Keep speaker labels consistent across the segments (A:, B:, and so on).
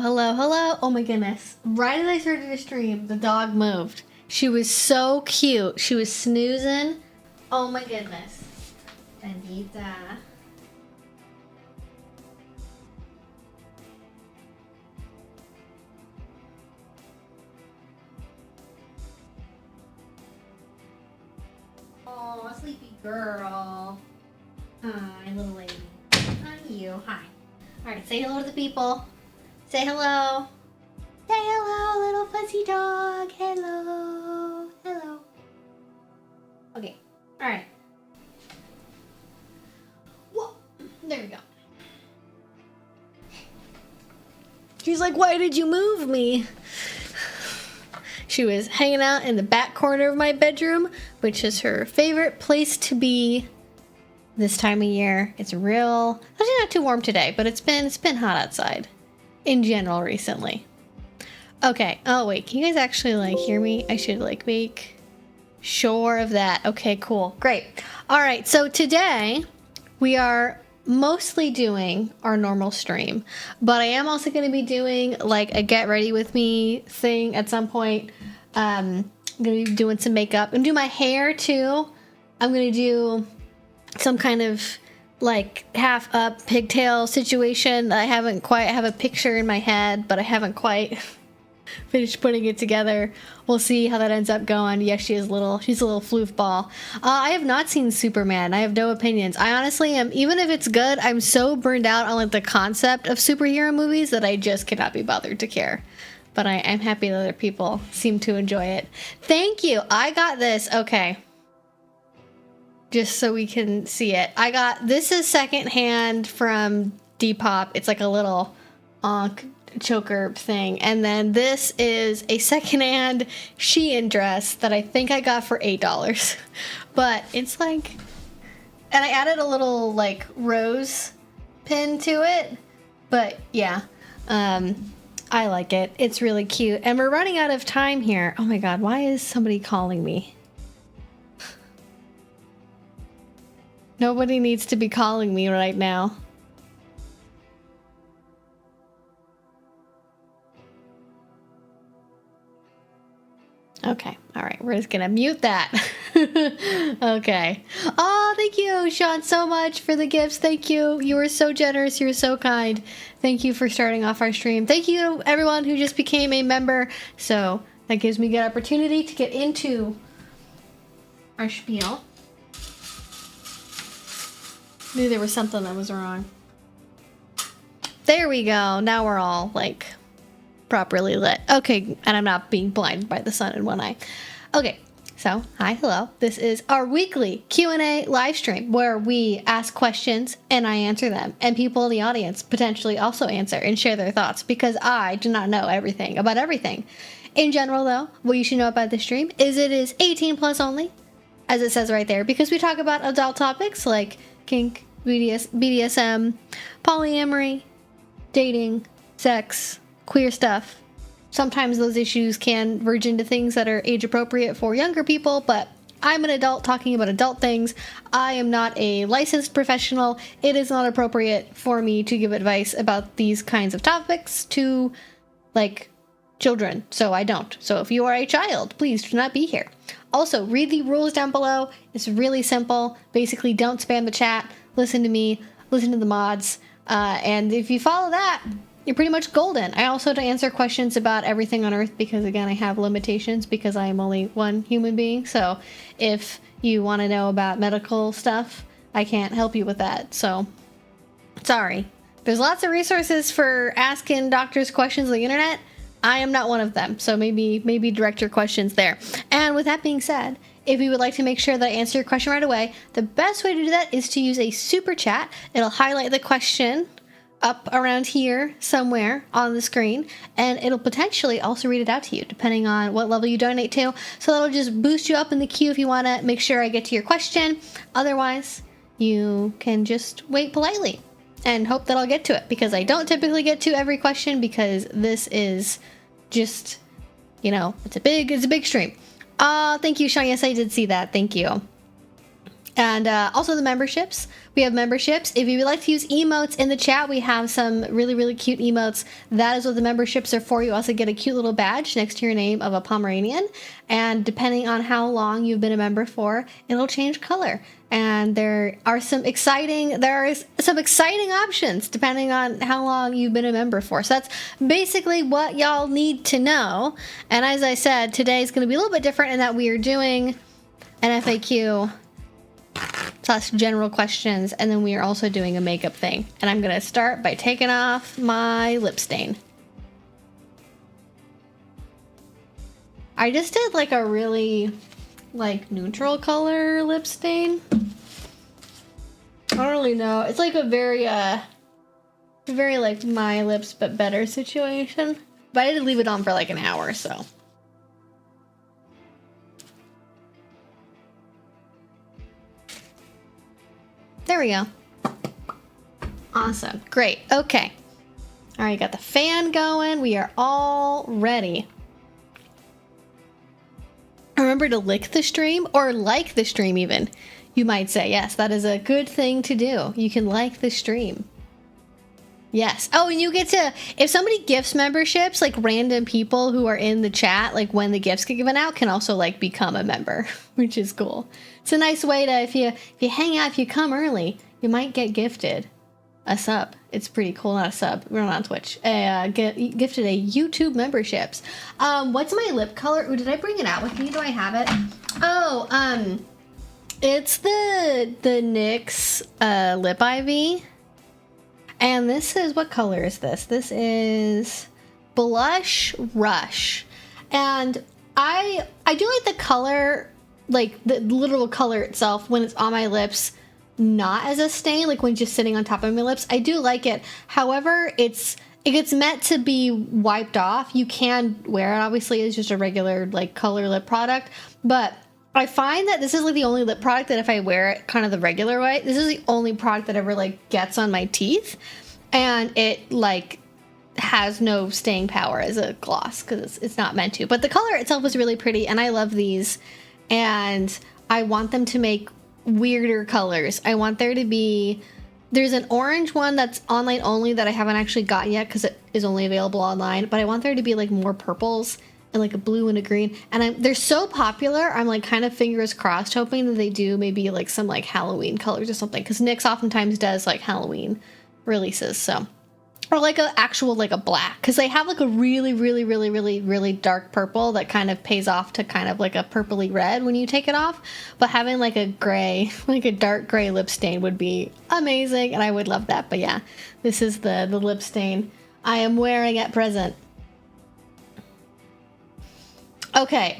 A: hello, hello. Oh my goodness. Right as I started to stream, the dog moved. She was so cute. She was snoozing. Oh my goodness. Anita. Oh, sleepy girl. Hi, little lady. Hi, you. Hi. Alright, say hello to the people. Say hello. Say hello, little fuzzy dog. Hello. Hello. Okay. Alright. Whoa. There we go. She's like, why did you move me? She was hanging out in the back corner of my bedroom, which is her favorite place to be this time of year. It's real, actually not too warm today, but it's been hot outside in general recently. Okay. Oh wait, can you guys actually like hear me? I should like make sure of that. Okay, cool. Great. All right. So today we are mostly doing our normal stream, but I am also going to be doing like a get ready with me thing at some point. I'm going to be doing some makeup and do my hair too. I'm going to do some kind of like half up pigtail situation. I have a picture in my head, but I haven't quite finished putting it together. We'll see how that ends up going. Yes, she's a little floof ball. I have not seen Superman. I have no opinions. I honestly am, even if it's good, I'm so burned out on like the concept of superhero movies that I just cannot be bothered to care. But I'm happy that other people seem to enjoy it. Thank you. I got this. Okay. Just so we can see it. This is secondhand from Depop. It's like a little choker thing. And then this is a secondhand Shein dress that I think I got for $8. But it's like, and I added a little like rose pin to it. But yeah, I like it. It's really cute. And we're running out of time here. Oh my God, why is somebody calling me? Nobody needs to be calling me right now. Okay, all right, we're just gonna mute that. Okay. Oh, thank you, Sean, so much for the gifts. Thank you. You were so generous. You were so kind. Thank you for starting off our stream. Thank you to everyone who just became a member. So that gives me a good opportunity to get into our spiel. Knew there was something that was wrong. There we go. Now we're all like properly lit. Okay, and I'm not being blinded by the sun in one eye. Okay, so hi, hello. This is our weekly Q&A live stream where we ask questions and I answer them, and people in the audience potentially also answer and share their thoughts because I do not know everything about everything. In general, though, what you should know about this stream is it is 18 plus only, as it says right there, because we talk about adult topics like kink, BDSM, polyamory, dating, sex, queer stuff. Sometimes those issues can verge into things that are age appropriate for younger people, but I'm an adult talking about adult things. I am not a licensed professional. It is not appropriate for me to give advice about these kinds of topics to, like, children, so I don't. So if you are a child, please do not be here. Also, read the rules down below. It's really simple. Basically, don't spam the chat. Listen to me. Listen to the mods. And if you follow that, you're pretty much golden. I also to answer questions about everything on Earth because, again, I have limitations because I am only one human being. So if you want to know about medical stuff, I can't help you with that. So, sorry. There's lots of resources for asking doctors questions on the internet. I am not one of them, so maybe direct your questions there. And with that being said, if you would like to make sure that I answer your question right away, the best way to do that is to use a super chat. It'll highlight the question up around here somewhere on the screen, and it'll potentially also read it out to you, depending on what level you donate to. So that'll just boost you up in the queue if you want to make sure I get to your question. Otherwise, you can just wait politely and hope that I'll get to it, because I don't typically get to every question because this is just, you know, it's a big stream. Thank you, Sean. Yes, I did see that. Thank you. And also the memberships. We have memberships. If you would like to use emotes in the chat, we have some really, really cute emotes. That is what the memberships are for. You also get a cute little badge next to your name of a Pomeranian. And depending on how long you've been a member for, it'll change color. And there are some exciting options depending on how long you've been a member for. So that's basically what y'all need to know. And as I said, today is going to be a little bit different in that we are doing an FAQ plus general questions, and then we are also doing a makeup thing. And I'm gonna start by taking off my lip stain. I just did like a really like neutral color lip stain. I don't really know. It's like a very like my lips but better situation. But I did leave it on for like an hour, so. There we go. Awesome. Great. Okay. All right, got the fan going. We are all ready. Remember to lick the stream or like the stream even. You might say, yes, that is a good thing to do. You can like the stream. Yes. Oh, and you get to, if somebody gifts memberships, like random people who are in the chat, like when the gifts get given out, can also like become a member, which is cool. It's a nice way to, if you hang out, if you come early, you might get gifted a sub. It's pretty cool. Not a sub. We're not on Twitch. Gifted a YouTube memberships. What's my lip color? Ooh, did I bring it out with me? Do I have it? Oh, it's the NYX Lip IV. And this is, what color is this? This is Blush Rush. And I do like the color, like the literal color itself when it's on my lips, not as a stain, like when it's just sitting on top of my lips. I do like it. However, it gets meant to be wiped off. You can wear it, obviously, as just a regular like color lip product. But I find that this is like the only lip product that if I wear it kind of the regular way, this is the only product that ever like gets on my teeth, and it like has no staying power as a gloss because it's not meant to. But the color itself is really pretty, and I love these, and I want them to make weirder colors. I want there to be, there's an orange one that's online only that I haven't actually got yet because it is only available online, but I want there to be like more purples and like a blue and a green, and they're so popular. I'm like kind of fingers crossed hoping that they do maybe like some like Halloween colors or something, because NYX oftentimes does like Halloween releases. So, or like a actual like a black, because they have like a really really really really really dark purple that kind of pays off to kind of like a purpley red when you take it off. But having like a gray, like a dark gray lip stain would be amazing, and I would love that. But yeah, this is the lip stain I am wearing at present. Okay,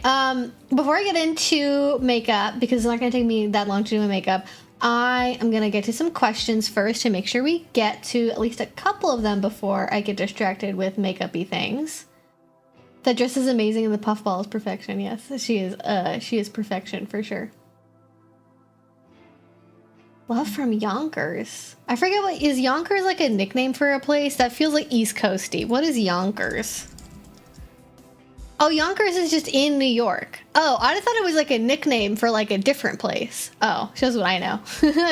A: before I get into makeup, because it's not going to take me that long to do my makeup, I am going to get to some questions first to make sure we get to at least a couple of them before I get distracted with makeup-y things. That dress is amazing and the puffball is perfection. Yes, she is perfection for sure. Love from Yonkers. I forget, what is Yonkers like a nickname for a place? That feels like East Coasty. What is Yonkers? Oh, Yonkers is just in New York. Oh, I thought it was like a nickname for like a different place. Oh, shows what I know.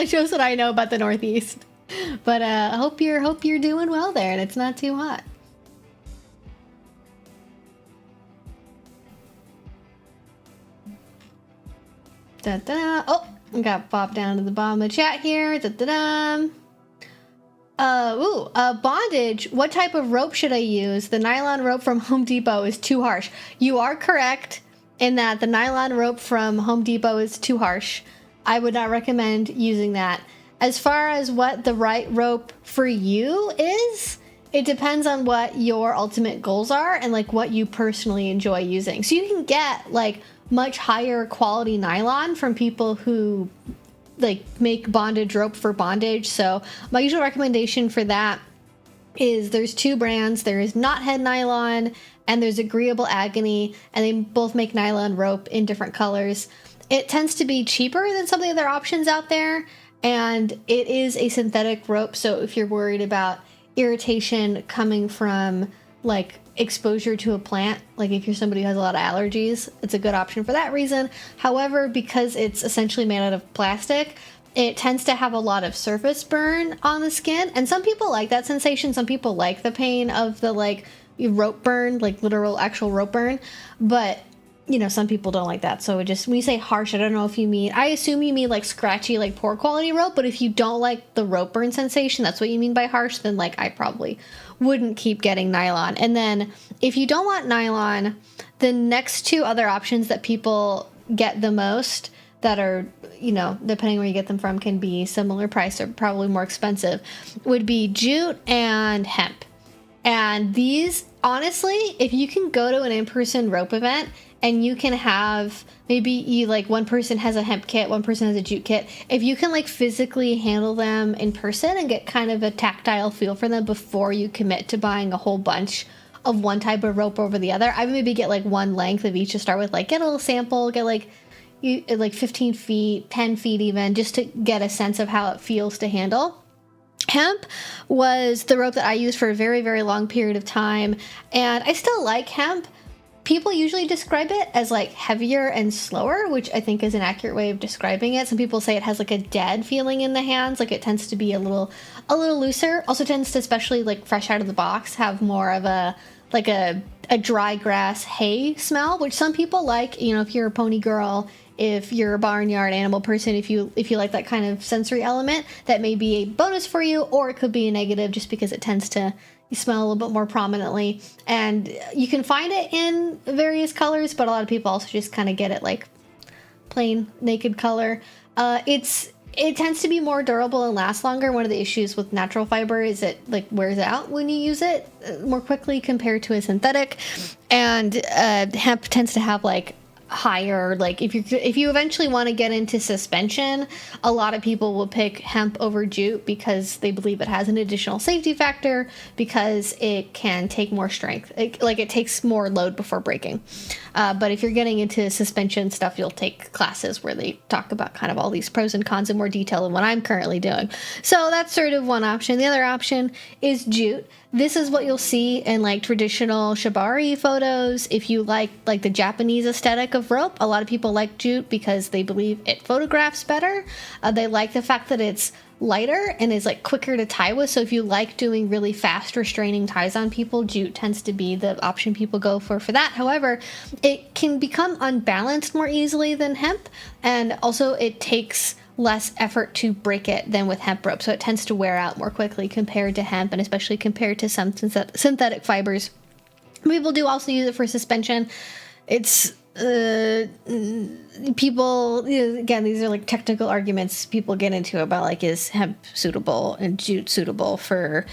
A: Shows what I know about the Northeast. But hope you're doing well there and it's not too hot. Da da. Oh, got popped down to the bottom of the chat here. Da da da. Bondage. What type of rope should I use? The nylon rope from Home Depot is too harsh. You are correct in that the nylon rope from Home Depot is too harsh. I would not recommend using that. As far as what the right rope for you is, it depends on what your ultimate goals are and like what you personally enjoy using. So you can get like much higher quality nylon from people who like make bondage rope for bondage. So my usual recommendation for that is there's two brands. There is Knothead Nylon and there's Agreeable Agony, and they both make nylon rope in different colors. It tends to be cheaper than some of the other options out there, and it is a synthetic rope. So if you're worried about irritation coming from like exposure to a plant, like if you're somebody who has a lot of allergies, it's a good option for that reason. However, because it's essentially made out of plastic, it tends to have a lot of surface burn on the skin, and some people like that sensation. Some people like the pain of the like rope burn, like literal actual rope burn, but you know, some people don't like that. So it just, when you say harsh, I don't know if you mean, I assume you mean like scratchy, like poor quality rope, but if you don't like the rope burn sensation, that's what you mean by harsh, then like I probably wouldn't keep getting nylon. And then if you don't want nylon, the next two other options that people get the most that are, you know, depending where you get them from, can be similar price or probably more expensive, would be jute and hemp. And these, honestly, if you can go to an in-person rope event and you can have, maybe you like one person has a hemp kit, one person has a jute kit, if you can like physically handle them in person and get kind of a tactile feel for them before you commit to buying a whole bunch of one type of rope over the other, I would maybe get like one length of each to start with, like get a little sample, get like 15 feet, 10 feet even, just to get a sense of how it feels to handle. Hemp was the rope that I used for a very, very long period of time, and I still like hemp. People usually describe it as like heavier and slower, which I think is an accurate way of describing it. Some people say it has like a dead feeling in the hands, like it tends to be a little looser. Also tends to, especially like fresh out of the box, have more of a like a dry grass hay smell, which some people like. You know, if you're a pony girl, if you're a barnyard animal person, if you like that kind of sensory element, that may be a bonus for you, or it could be a negative just because it tends to smell a little bit more prominently. And you can find it in various colors, but a lot of people also just kind of get it like plain naked color. It tends to be more durable and last longer. One of the issues with natural fiber is it like wears out when you use it more quickly compared to a synthetic. And hemp tends to have like higher, like if you eventually want to get into suspension, a lot of people will pick hemp over jute because they believe it has an additional safety factor, because it can take more strength, it takes more load before breaking. But if you're getting into suspension stuff, you'll take classes where they talk about kind of all these pros and cons in more detail than what I'm currently doing. So that's sort of one option. The other option is jute. This is what you'll see in like traditional shibari photos. If you like the Japanese aesthetic of rope, a lot of people like jute because they believe it photographs better. They like the fact that it's lighter and is like quicker to tie with. So if you like doing really fast restraining ties on people, jute tends to be the option people go for that. However, it can become unbalanced more easily than hemp, and also it takes less effort to break it than with hemp rope, so it tends to wear out more quickly compared to hemp, and especially compared to some synthetic fibers. People do also use it for suspension. It's people, again, these are like technical arguments people get into about like, is hemp suitable and jute suitable for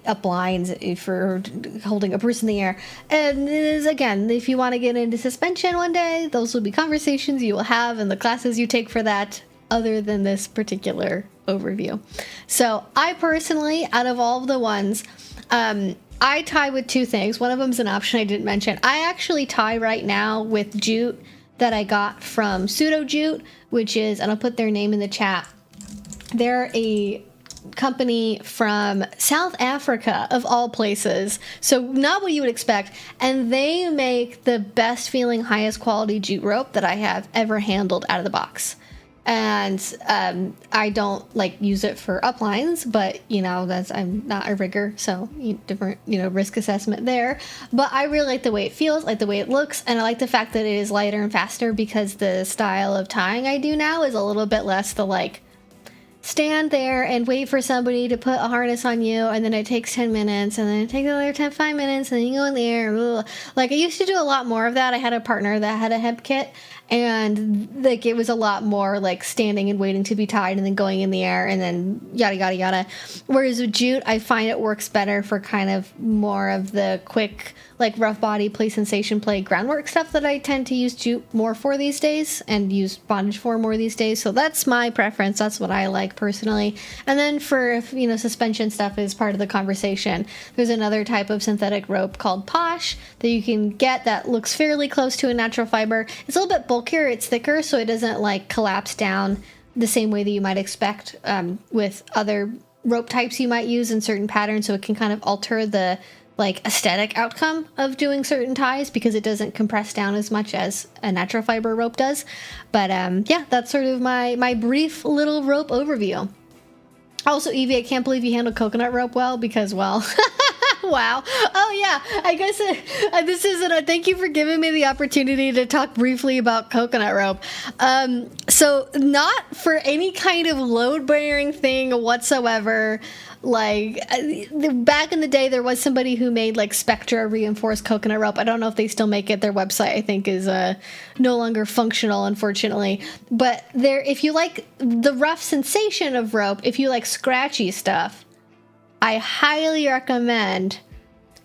A: up lines, for holding a person in the air. And it is, again, if you want to get into suspension one day, those will be conversations you will have in the classes you take for that, other than this particular overview. So I personally, out of all of the ones, I tie with two things. One of them is an option I didn't mention. I actually tie right now with jute that I got from Pseudo Jute, which is, and I'll put their name in the chat. They're a company from South Africa, of all places. So not what you would expect. And they make the best feeling, highest quality jute rope that I have ever handled out of the box. And I don't like use it for uplines, but I'm not a rigger, so different risk assessment there. But I really like the way it feels, like the way it looks, and I like the fact that it is lighter and faster, because the style of tying I do now is a little bit less the like stand there and wait for somebody to put a harness on you, and then it takes 10 minutes, and then it takes another 5 minutes, and then you go in the air. Ugh. Like, I used to do a lot more of that. I had a partner that had a hemp kit, and like it was a lot more like standing and waiting to be tied and then going in the air and then yada yada yada. Whereas with jute, I find it works better for kind of more of the quick, like rough body play, sensation play, groundwork stuff that I tend to use jute more for these days, and use bondage for more these days. So that's my preference. That's what I like personally. And then for suspension stuff is part of the conversation. There's another type of synthetic rope called Posh that you can get that looks fairly close to a natural fiber. It's a little bit bulkier, it's thicker, so it doesn't like collapse down the same way that you might expect with other rope types you might use in certain patterns. So it can kind of alter the like aesthetic outcome of doing certain ties because it doesn't compress down as much as a natural fiber rope does. But yeah, that's sort of my brief little rope overview. Also, Evie, I can't believe you handled coconut rope well because, well, wow. Oh, yeah. I guess this isn't a thank you for giving me the opportunity to talk briefly about coconut rope. So not for any kind of load-bearing thing whatsoever. Like, back in the day, there was somebody who made, like, Spectra reinforced coconut rope. I don't know if they still make it. Their website, I think, is no longer functional, unfortunately. But there, if you like the rough sensation of rope, if you like scratchy stuff, I highly recommend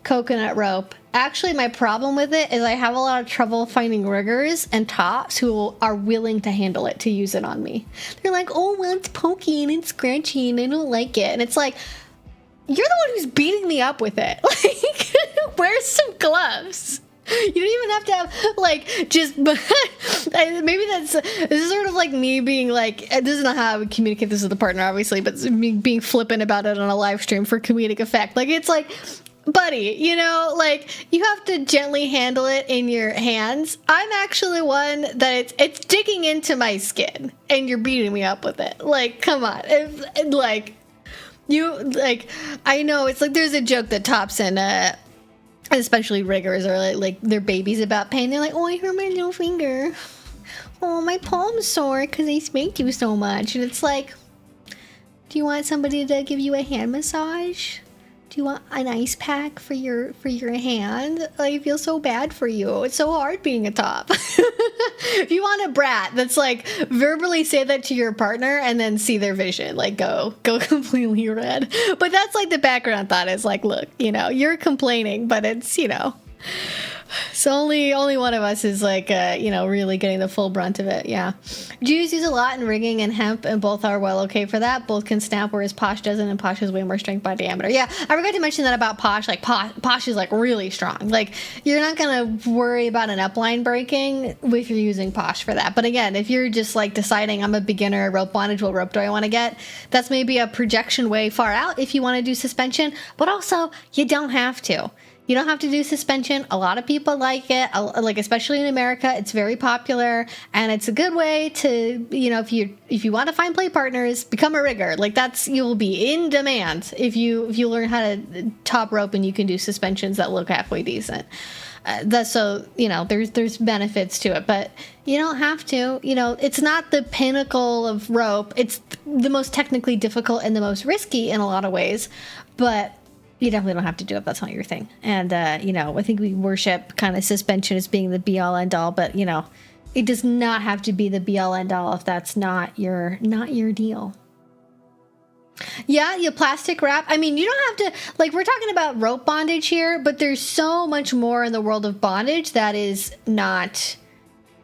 A: coconut rope. Actually, my problem with it is I have a lot of trouble finding riggers and tops who are willing to handle it, to use it on me. They're like, oh, well, it's pokey and it's scratchy and I don't like it. And it's like, you're the one who's beating me up with it. Like, wear some gloves. You don't even have to have, like, just, maybe this is sort of like me being like, this is not how I would communicate this with a partner, obviously, but me being flippant about it on a live stream for comedic effect. Like, it's like, buddy, you know, like, you have to gently handle it in your hands. I'm actually one that it's digging into my skin, and you're beating me up with it. Like, come on. Like, you, like, I know, it's like, there's a joke that tops and, especially riggers are like their babies about pain. They're like, oh, I hurt my little finger. Oh, my palm's sore because I spanked you so much. And it's like, do you want somebody to give you a hand massage? Do you want an ice pack for your hand? I feel so bad for you. It's so hard being a top. If you want a brat that's like, verbally say that to your partner and then see their vision, like go completely red. But that's like the background thought is like, look, you know, you're complaining, but it's, you know, so only one of us is like, you know, really getting the full brunt of it. Yeah. Jews use a lot in rigging and hemp, and both are well okay for that. Both can snap, whereas Posh doesn't, and Posh has way more strength by diameter. Yeah, I forgot to mention that about Posh. Like, Posh is like really strong. Like, you're not going to worry about an upline breaking if you're using Posh for that. But again, if you're just like deciding I'm a beginner at rope bondage, what rope do I want to get? That's maybe a projection way far out if you want to do suspension, but also you don't have to. You don't have to do suspension. A lot of people like it, like especially in America. It's very popular, and it's a good way to, you know, if you want to find play partners, become a rigger. Like you'll be in demand if you learn how to top rope and you can do suspensions that look halfway decent. That's so, you know, there's benefits to it, but you don't have to. You know, it's not the pinnacle of rope. It's the most technically difficult and the most risky in a lot of ways, but you definitely don't have to do it if that's not your thing. And, you know, I think we worship kind of suspension as being the be-all, end-all, but, you know, it does not have to be the be-all, end-all if that's not your deal. Yeah, you plastic wrap. I mean, you don't have to, like, we're talking about rope bondage here, but there's so much more in the world of bondage that is not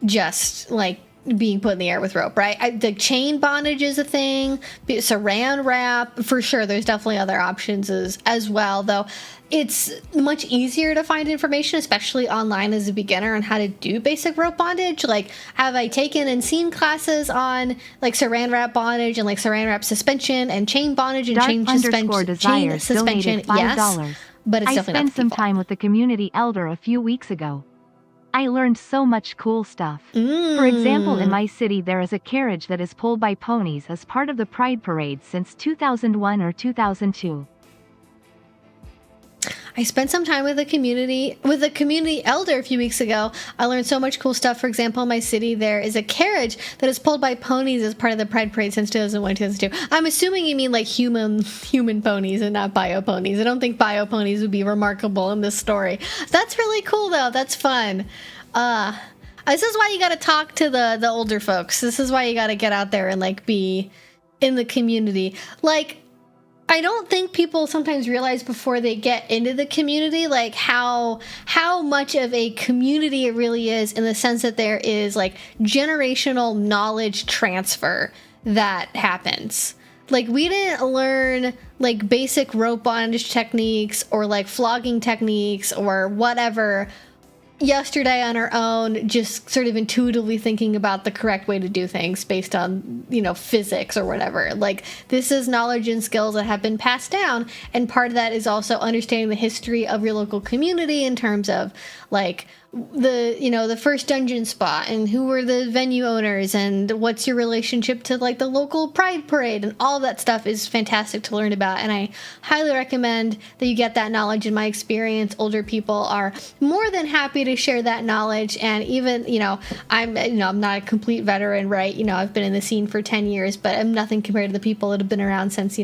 A: just, like, being put in the air with rope, right? The chain bondage is a thing. Saran wrap, for sure. There's definitely other options as well, though. It's much easier to find information, especially online as a beginner, on how to do basic rope bondage. Like, have I taken and seen classes on like saran wrap bondage and like saran wrap suspension and chain bondage and chain suspension? Yes, but it's definitely not
B: I spent some time with the community elder a few weeks ago. I learned so much cool stuff. For example, in my city there is a carriage that is pulled by ponies as part of the Pride Parade since 2001 or 2002.
A: I spent some time with a community elder a few weeks ago. I learned so much cool stuff. For example, in my city, there is a carriage that is pulled by ponies as part of the Pride Parade since 2001, 2002. I'm assuming you mean like human ponies and not bio ponies. I don't think bio ponies would be remarkable in this story. That's really cool, though. That's fun. This is why you got to talk to the older folks. This is why you got to get out there and like be in the community. Like, I don't think people sometimes realize before they get into the community, like how much of a community it really is, in the sense that there is like generational knowledge transfer that happens. Like, we didn't learn like basic rope bondage techniques or like flogging techniques or whatever yesterday on our own, just sort of intuitively thinking about the correct way to do things based on, physics or whatever. Like, this is knowledge and skills that have been passed down, and part of that is also understanding the history of your local community in terms of, like, the first dungeon spot and who were the venue owners and what's your relationship to, like, the local pride parade, and all that stuff is fantastic to learn about, and I highly recommend that you get that knowledge. In my experience, older people are more than happy to share that knowledge. And even, I'm not a complete veteran, right? I've been in the scene for 10 years, but I'm nothing compared to the people that have been around since,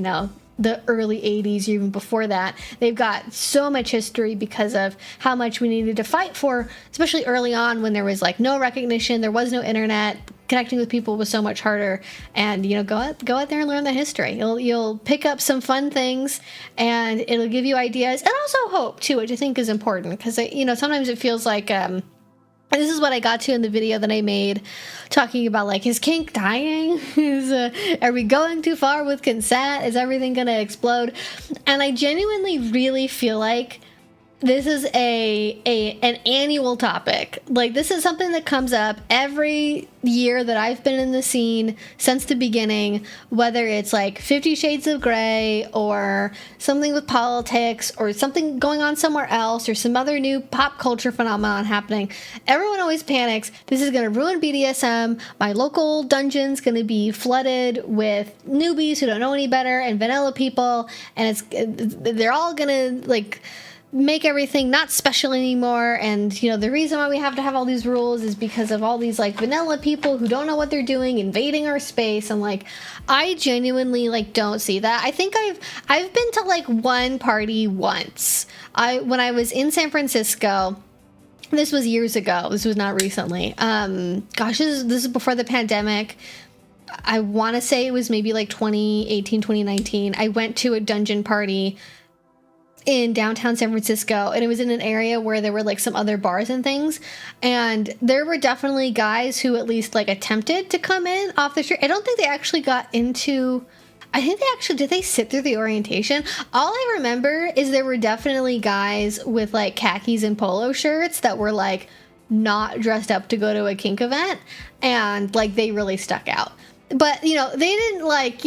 A: the early 80s, or even before that. They've got so much history because of how much we needed to fight for, especially early on when there was, like, no recognition, there was no internet. Connecting with people was so much harder. And, go out there and learn the history. You'll pick up some fun things, and it'll give you ideas, and also hope too, which I think is important, because sometimes it feels like this is what I got to in the video that I made, talking about, like, is kink dying? Are we going too far with consent? Is everything gonna explode? And I genuinely really feel like this is an annual topic. Like, this is something that comes up every year that I've been in the scene since the beginning, whether it's like 50 Shades of Grey or something with politics or something going on somewhere else or some other new pop culture phenomenon happening. Everyone always panics. This is going to ruin BDSM. My local dungeon's going to be flooded with newbies who don't know any better and vanilla people, and they're all going to, like, make everything not special anymore. And the reason why we have to have all these rules is because of all these, like, vanilla people who don't know what they're doing invading our space. And, like, I genuinely, like, don't see that. I think I've been to, like, one party once. When I was in San Francisco. This was years ago. This was not recently. This is before the pandemic. I want to say it was maybe like 2018, 2019. I went to a dungeon party in downtown San Francisco, and it was in an area where there were, like, some other bars and things, and there were definitely guys who at least, like, attempted to come in off the street. I don't think they actually got into, did they sit through the orientation? All I remember is there were definitely guys with, like, khakis and polo shirts that were, like, not dressed up to go to a kink event, and, like, they really stuck out. But, they didn't, like,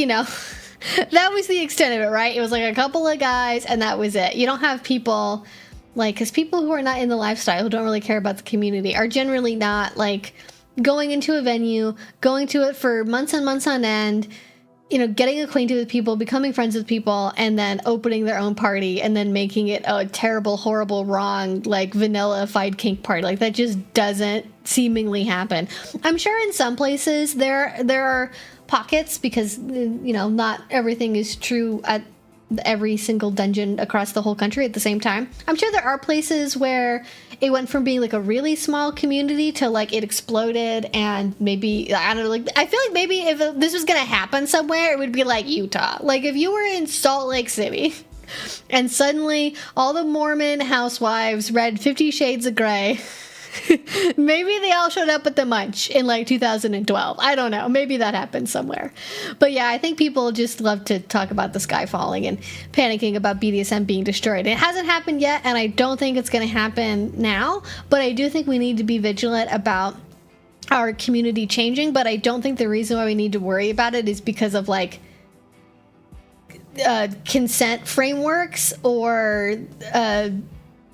A: that was the extent of it, right? It was like a couple of guys, and that was it. You don't have people, like, because people who are not in the lifestyle, who don't really care about the community, are generally not, like, going into a venue, going to it for months and months on end, getting acquainted with people, becoming friends with people, and then opening their own party, and then making it a terrible, horrible, wrong, like, vanilla-fied kink party. Like, that just doesn't seemingly happen. I'm sure in some places there are pockets, because not everything is true at every single dungeon across the whole country at the same time. I'm sure there are places where it went from being, like, a really small community to, like, it exploded, and maybe, I don't know, like, I feel like maybe if this was gonna happen somewhere, it would be like Utah. Like, if you were in Salt Lake City and suddenly all the Mormon housewives read 50 Shades of Grey, maybe they all showed up at the Munch in, like, 2012. I don't know. Maybe that happened somewhere. But yeah, I think people just love to talk about the sky falling and panicking about BDSM being destroyed. It hasn't happened yet, and I don't think it's going to happen now. But I do think we need to be vigilant about our community changing. But I don't think the reason why we need to worry about it is because of, like, consent frameworks or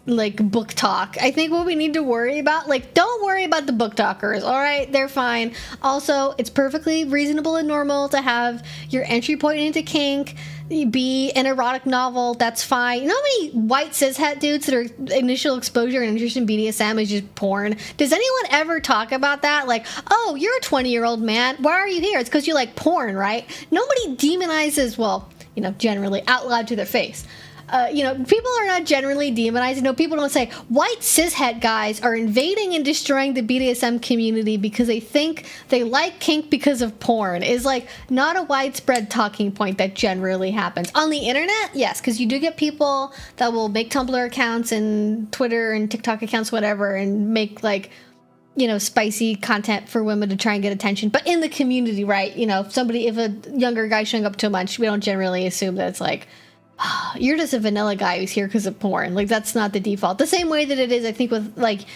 A: like book talk. I think what we need to worry about, like, don't worry about the book talkers, all right? They're fine. Also, it's perfectly reasonable and normal to have your entry point into kink be an erotic novel. That's fine. You know how many white cishet dudes that are initial exposure and interest in BDSM is just porn? Does anyone ever talk about that? Like, oh, you're a 20-year-old man. Why are you here? It's because you like porn, right? Nobody demonizes, well, generally out loud to their face. People are not generally demonized. People don't say white cishet guys are invading and destroying the BDSM community because they think they like kink because of porn. Is, like, not a widespread talking point that generally happens. On the internet, yes, because you do get people that will make Tumblr accounts and Twitter and TikTok accounts, whatever, and make, like, spicy content for women to try and get attention. But in the community, right, if a younger guy showing up to a munch, we don't generally assume that it's like, you're just a vanilla guy who's here because of porn. Like, that's not the default. The same way that it is, I think, with like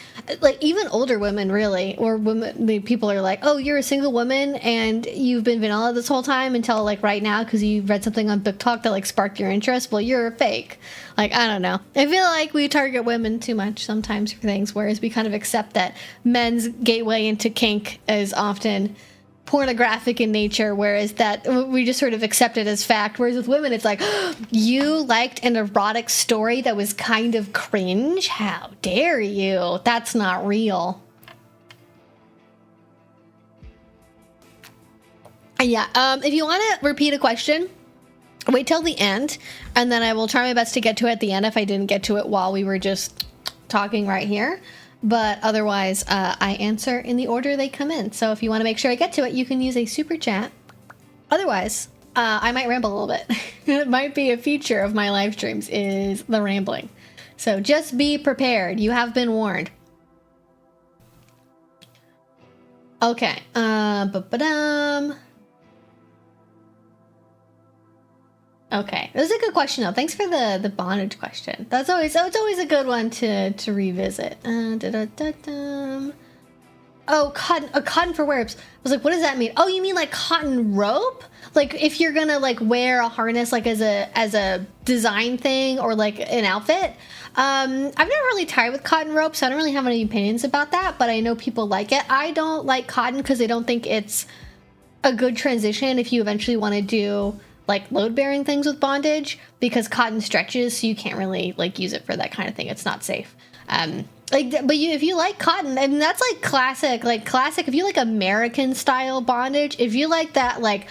A: even older women, really, or women. The people are like, oh, you're a single woman and you've been vanilla this whole time until like right now because you read something on Book Talk that like sparked your interest. Well, you're a fake. Like, I don't know. I feel like we target women too much sometimes for things, whereas we kind of accept that men's gateway into kink is often pornographic in nature, whereas that we just sort of accept it as fact. Whereas with women, it's like, oh, you liked an erotic story that was kind of cringe? How dare you? That's not real. Yeah, if you want to repeat a question, wait till the end, and then I will try my best to get to it at the end if I didn't get to it while we were just talking right here. But otherwise, I answer in the order they come in. So if you want to make sure I get to it, you can use a super chat. Otherwise, I might ramble a little bit. It might be a feature of my live streams is the rambling. So just be prepared. You have been warned. Okay. Okay, this is a good question though. Thanks for the bondage question. It's always a good one to revisit. Oh, cotton for wearers. I was like, what does that mean? Oh, you mean like cotton rope? Like if you're gonna like wear a harness like as a design thing or like an outfit. I've never really tied with cotton rope, so I don't really have any opinions about that. But I know people like it. I don't like cotton because I don't think it's a good transition if you eventually want to do like load-bearing things with bondage, because cotton stretches, so you can't really like use it for that kind of thing. It's not safe. If you like cotton, I mean that's like classic. If you like American style bondage, if you like that like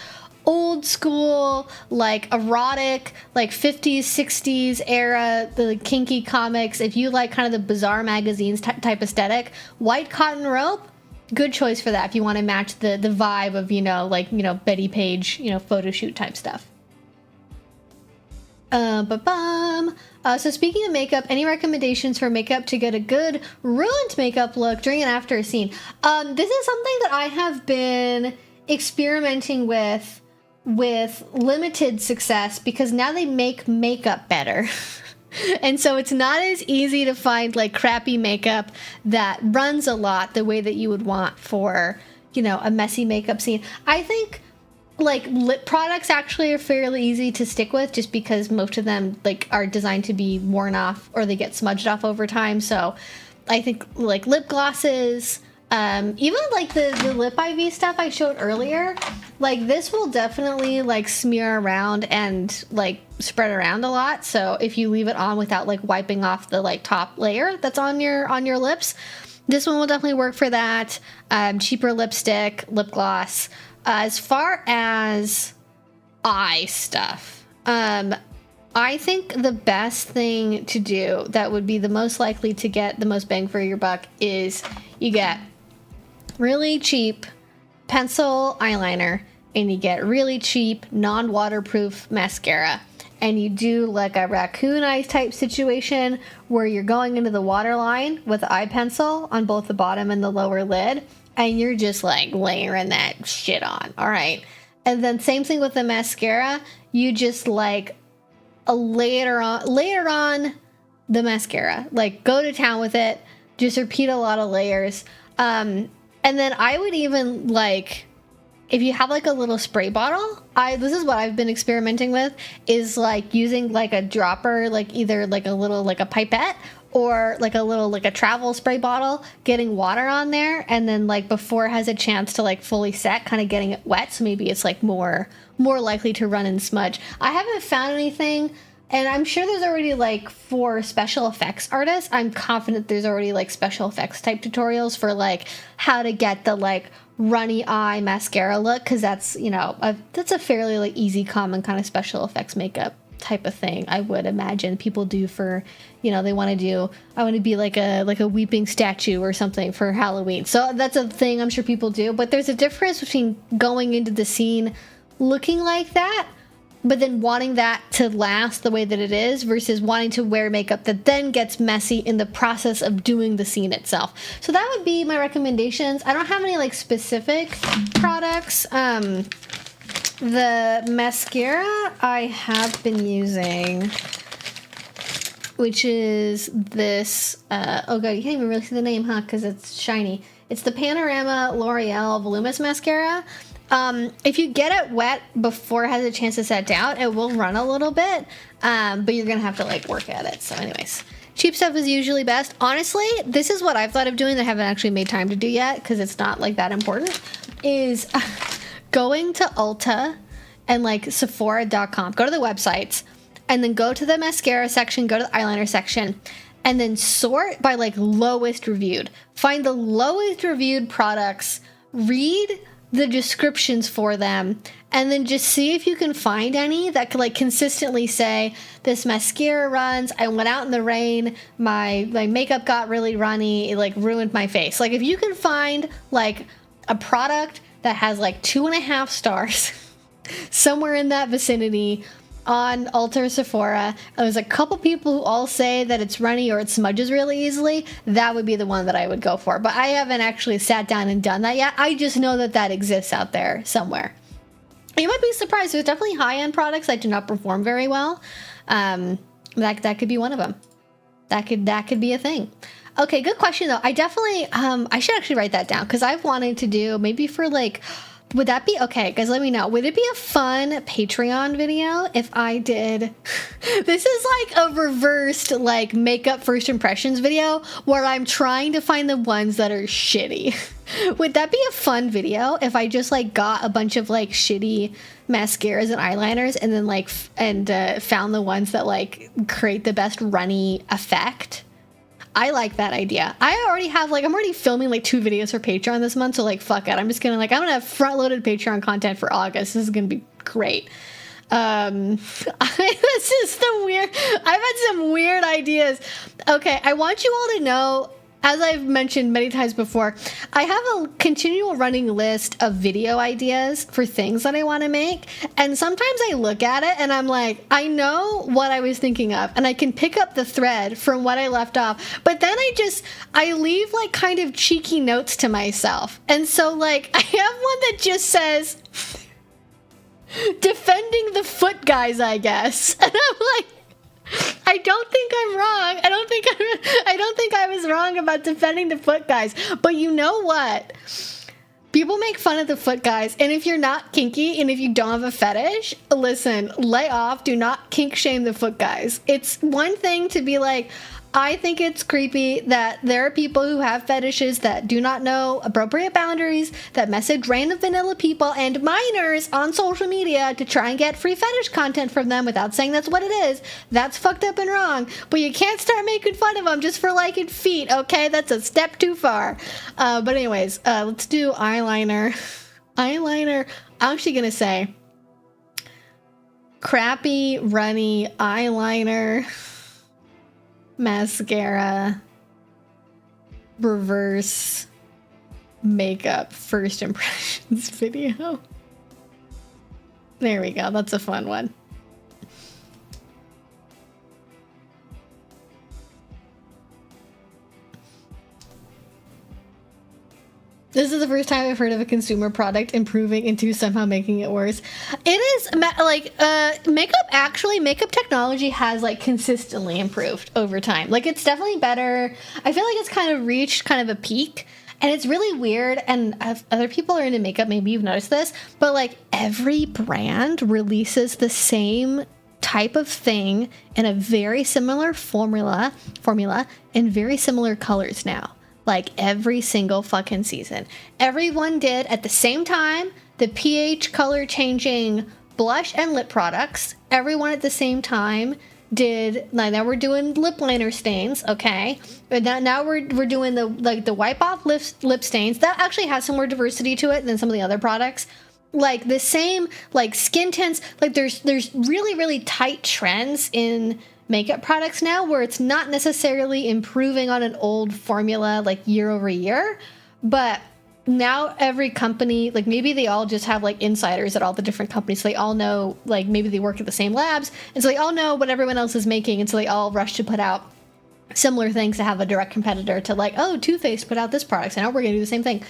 A: old school, like erotic, like 50s, 60s era, the Kinky comics, if you like kind of the bizarre magazines type aesthetic, white cotton rope, good choice for that if you want to match the vibe of, Betty Page, photo shoot type stuff. So speaking of makeup, any recommendations for makeup to get a good ruined makeup look during and after a scene? This is something that I have been experimenting with limited success because now they make makeup better. And so it's not as easy to find like crappy makeup that runs a lot the way that you would want for, a messy makeup scene. I think like lip products actually are fairly easy to stick with just because most of them like are designed to be worn off or they get smudged off over time. So I think like lip glosses, even like the lip IV stuff I showed earlier, like this will definitely like smear around and like spread around a lot. So if you leave it on without like wiping off the like top layer that's on your lips, this one will definitely work for that. Cheaper lipstick, lip gloss. As far as eye stuff, I think the best thing to do that would be the most likely to get the most bang for your buck is you get really cheap pencil eyeliner and you get really cheap non-waterproof mascara, and you do like a raccoon eyes type situation where you're going into the waterline with eye pencil on both the bottom and the lower lid, and you're just like layering that shit on. All right, and then same thing with the mascara, you just like layer on the mascara, like go to town with it, just repeat a lot of layers. And then I would even like, if you have like a little spray bottle, this is what I've been experimenting with, is like using like a dropper, like either like a little like a pipette or like a little like a travel spray bottle, getting water on there, and then like before it has a chance to like fully set, kind of getting it wet, so maybe it's like more likely to run and smudge. I haven't found anything. And I'm sure there's already, like, for special effects artists, I'm confident there's already, like, special effects type tutorials for, like, how to get the, like, runny eye mascara look. Because that's, that's a fairly, like, easy, common kind of special effects makeup type of thing, I would imagine people do for, they want to do, I want to be like a weeping statue or something for Halloween. So that's a thing I'm sure people do. But there's a difference between going into the scene looking like that, but then wanting that to last the way that it is versus wanting to wear makeup that then gets messy in the process of doing the scene itself. So that would be my recommendations. I don't have any like specific products. The mascara I have been using, which is this, oh god, you can't even really see the name, huh, because it's shiny. It's the Panorama L'Oreal Voluminous Mascara. If you get it wet before it has a chance to set down, it will run a little bit, but you're gonna have to like work at it. So anyways, cheap stuff is usually best. Honestly, this is what I've thought of doing that I haven't actually made time to do yet because it's not like that important, is going to Ulta and like Sephora.com, go to the websites, and then go to the mascara section, go to the eyeliner section, and then sort by like lowest reviewed. Find the lowest reviewed products, read the descriptions for them, and then just see if you can find any that could like consistently say, this mascara runs, I went out in the rain, my makeup got really runny, it like ruined my face. Like if you can find like a product that has like 2.5 stars somewhere in that vicinity on Ulta or Sephora, there's a couple people who all say that it's runny or it smudges really easily, that would be the one that I would go for. But I haven't actually sat down and done that yet. I just know that that exists out there somewhere. You might be surprised. There's definitely high-end products that do not perform very well. That could be one of them. That could be a thing. Okay, good question though. I definitely I should actually write that down because I've wanted to do maybe for like, would that be okay, guys? Let me know. Would it be a fun Patreon video if I did this is like a reversed like makeup first impressions video where I'm trying to find the ones that are shitty. Would that be a fun video if I just like got a bunch of like shitty mascaras and eyeliners and then like found the ones that like create the best runny effect? I like that idea. I already have like, I'm already filming like 2 videos for Patreon this month, so like fuck it. I'm gonna have front-loaded Patreon content for August. This is gonna be great. This is the weird, I've had some weird ideas. Okay, I want you all to know, as I've mentioned many times before, I have a continual running list of video ideas for things that I want to make. And sometimes I look at it and I'm like, I know what I was thinking of and I can pick up the thread from what I left off. But then I leave like kind of cheeky notes to myself. And so like I have one that just says, defending the foot guys, I guess. And I'm like, I don't think I'm wrong. I don't think I was wrong about defending the foot guys. But you know what? People make fun of the foot guys, and if you're not kinky and if you don't have a fetish, listen, lay off. Do not kink shame the foot guys. It's one thing to be like, I think it's creepy that there are people who have fetishes that do not know appropriate boundaries, that message random vanilla people and minors on social media to try and get free fetish content from them without saying that's what it is. That's fucked up and wrong. But you can't start making fun of them just for liking feet, okay? That's a step too far. But anyways, let's do eyeliner. Eyeliner, I'm actually going to say crappy, runny eyeliner, mascara, reverse makeup first impressions video. There we go. That's a fun one. This is the first time I've heard of a consumer product improving into somehow making it worse. It is like makeup technology has like consistently improved over time. Like it's definitely better. I feel like it's kind of reached kind of a peak, and it's really weird. And if other people are into makeup, maybe you've noticed this, but like every brand releases the same type of thing in a very similar formula in very similar colors now. Like every single fucking season. Everyone did at the same time the pH color changing blush and lip products. Everyone at the same time did, now we're doing lip liner stains, okay? But now we're doing the wipe off lip stains. That actually has some more diversity to it than some of the other products. Like the same like skin tints, like there's really, really tight trends in makeup products now where it's not necessarily improving on an old formula like year over year, but now every company, like maybe they all just have like insiders at all the different companies, so they all know, like maybe they work at the same labs, and so they all know what everyone else is making, and so they all rush to put out similar things to have a direct competitor to, like, oh, Too Faced put out this product, so now we're gonna do the same thing.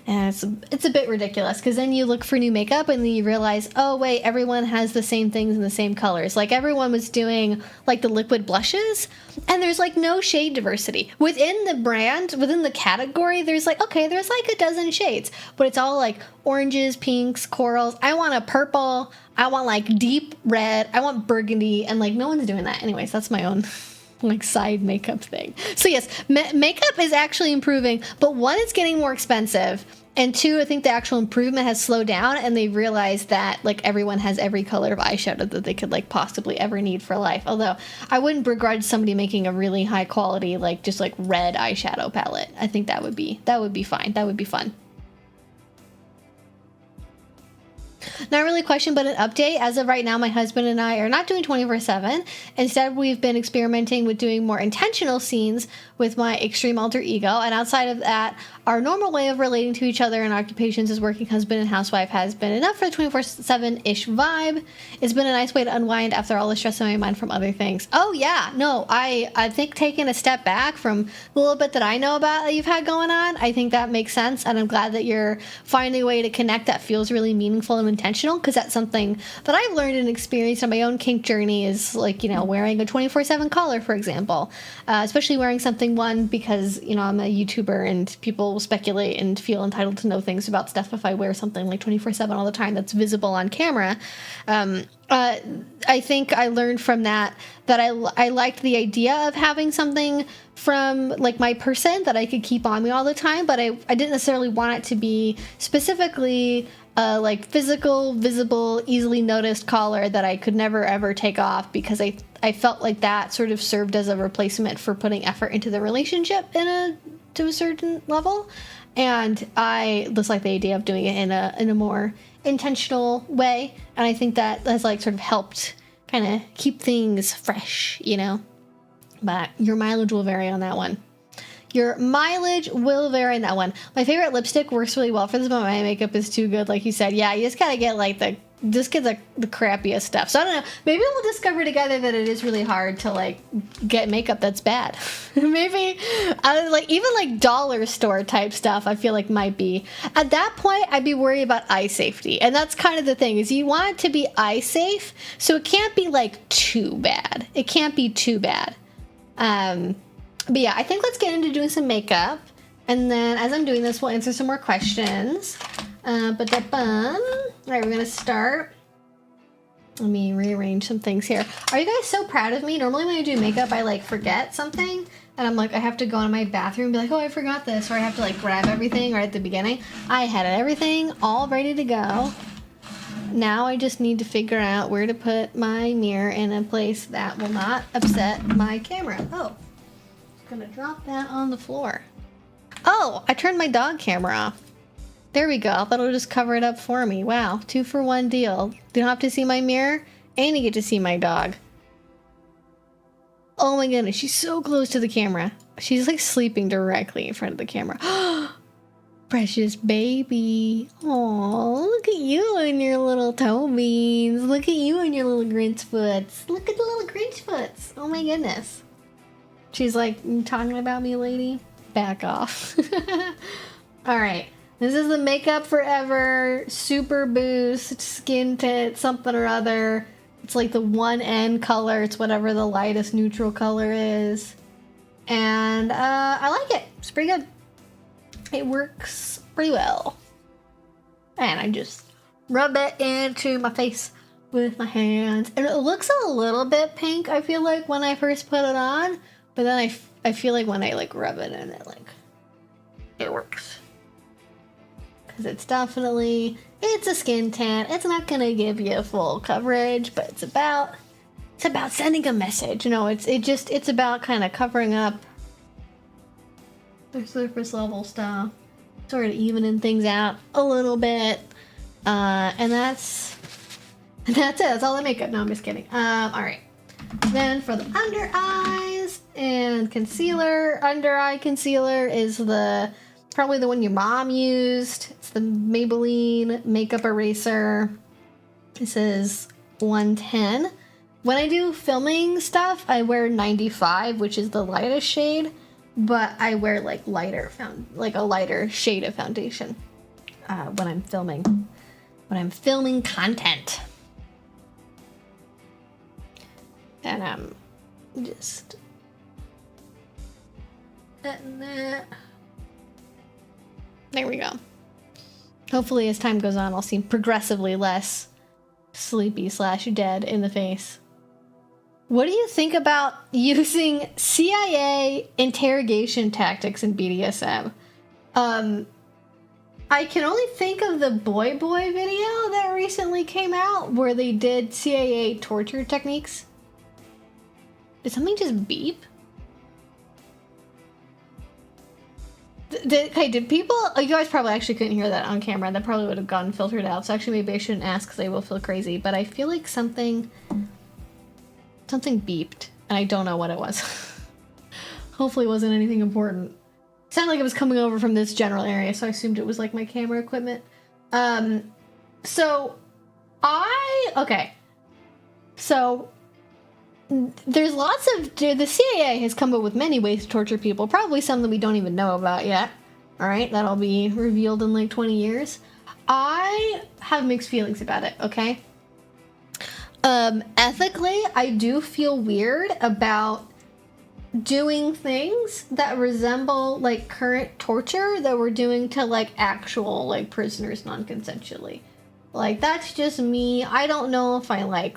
A: And it's a bit ridiculous because then you look for new makeup and then you realize, oh wait, everyone has the same things in the same colors. Like everyone was doing like the liquid blushes and there's like no shade diversity. Within the brand, within the category, there's like, okay, there's like a dozen shades, but it's all like oranges, pinks, corals. I want a purple. I want like deep red. I want burgundy. And like no one's doing that. Anyways, that's my own like side makeup thing. So yes, makeup is actually improving, but one, it's getting more expensive, and two, I think the actual improvement has slowed down and they realized that like everyone has every color of eyeshadow that they could like possibly ever need for life. Although I wouldn't begrudge somebody making a really high quality like just like red eyeshadow palette. I think that would be fine. That would be fun. Not really a question, but an update. As of right now, my husband and I are not doing 24/7. Instead, we've been experimenting with doing more intentional scenes with my extreme alter ego. And outside of that, our normal way of relating to each other and occupations as working husband and housewife has been enough for the 24/7-ish vibe. It's been a nice way to unwind after all the stress on my mind from other things. Oh yeah, no, I think taking a step back from the little bit that I know about that you've had going on, I think that makes sense. And I'm glad that you're finding a way to connect that feels really meaningful and intentional, because that's something that I've learned and experienced on my own kink journey is like, you know, wearing a 24/7 collar, for example, especially wearing something, one, because, you know, I'm a YouTuber and people will speculate and feel entitled to know things about stuff if I wear something like 24/7 all the time that's visible on camera. I think I learned from that I liked the idea of having something from like my person that I could keep on me all the time, but I didn't necessarily want it to be specifically like physical, visible, easily noticed collar that I could never ever take off, because I felt like that sort of served as a replacement for putting effort into the relationship to a certain level. And I just like the idea of doing it in a more intentional way, and I think that has like sort of helped kind of keep things fresh, you know. But your mileage will vary on that one. Your mileage will vary on that one. My favorite lipstick works really well for this, but my makeup is too good, like you said. Yeah, you just gotta get like the crappiest stuff. So I don't know, maybe we'll discover together that it is really hard to like get makeup that's bad. Maybe like even like dollar store type stuff I feel like might be, at that point I'd be worried about eye safety. And that's kind of the thing, is you want it to be eye safe, so it can't be like too bad. It can't be too bad. But yeah, I think let's get into doing some makeup, and then as I'm doing this we'll answer some more questions. All right, we're gonna start. Let me rearrange some things here. Are you guys so proud of me? Normally when I do makeup I like forget something and I'm like, I have to go in my bathroom and be like, oh, I forgot this, or I have to like grab everything right at the beginning. I had everything all ready to go. Now I just need to figure out where to put my mirror in a place that will not upset my camera. Oh, I'm gonna drop that on the floor. Oh, I turned my dog camera off. There we go. That'll just cover it up for me. Wow, 2-for-1 deal. You don't have to see my mirror, and you get to see my dog. Oh my goodness, she's so close to the camera. She's like sleeping directly in front of the camera. Precious baby. Aw, look at you and your little toe beans. Look at you and your little Grinch foots. Look at the little Grinch foots. Oh my goodness. She's like, you talking about me, lady? Back off. All right. This is the Makeup Forever Super Boost Skin Tint something or other. It's like the 1N color. It's whatever the lightest neutral color is. And I like it. It's pretty good. It works pretty well. And I just rub it into my face with my hands. And it looks a little bit pink, I feel like, when I first put it on. But then I feel like when I like rub it in, it works. It's definitely, it's a skin tint. It's not gonna give you full coverage, but it's about sending a message. You know, it's about kind of covering up the surface level stuff, sort of evening things out a little bit. And that's it. That's all the makeup. No, I'm just kidding. All right. Then for the under eyes and concealer, under eye concealer is probably the one your mom used. It's the Maybelline Makeup Eraser. This is 110. When I do filming stuff, I wear 95, which is the lightest shade, but I wear like a lighter shade of foundation. when I'm filming content. And I'm just letting that. There we go. Hopefully as time goes on, I'll seem progressively less sleepy/dead in the face. What do you think about using CIA interrogation tactics in BDSM? I can only think of the Boy Boy video that recently came out where they did CIA torture techniques. Did something just beep? Did people... Oh, you guys probably actually couldn't hear that on camera. That probably would have gotten filtered out. So actually maybe I shouldn't ask because I will feel crazy. But I feel like something beeped. And I don't know what it was. Hopefully it wasn't anything important. It sounded like it was coming over from this general area. So I assumed it was like my camera equipment. Okay. So... There's lots of... The CIA has come up with many ways to torture people. Probably some that we don't even know about yet. Alright, that'll be revealed in like 20 years. I have mixed feelings about it, okay? Ethically, I do feel weird about doing things that resemble like current torture that we're doing to like actual like prisoners non-consensually. Like, that's just me. I don't know if I want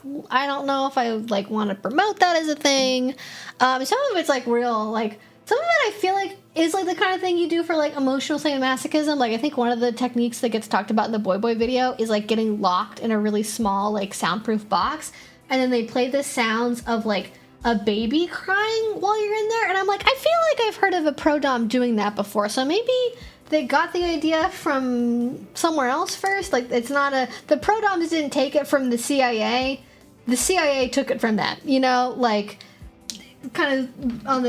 A: to promote that as a thing. Some of it's, like, real, like, some of it I feel like is, like, the kind of thing you do for, like, emotional sadomasochism. Like, I think one of the techniques that gets talked about in the Boy Boy video is, like, getting locked in a really small, like, soundproof box. And then they play the sounds of, like, a baby crying while you're in there. And I'm like, I feel like I've heard of a pro-dom doing that before. So maybe... they got the idea from somewhere else first. Like, it's not the pro-doms didn't take it from the CIA. The CIA took it from that, you know, like kind of on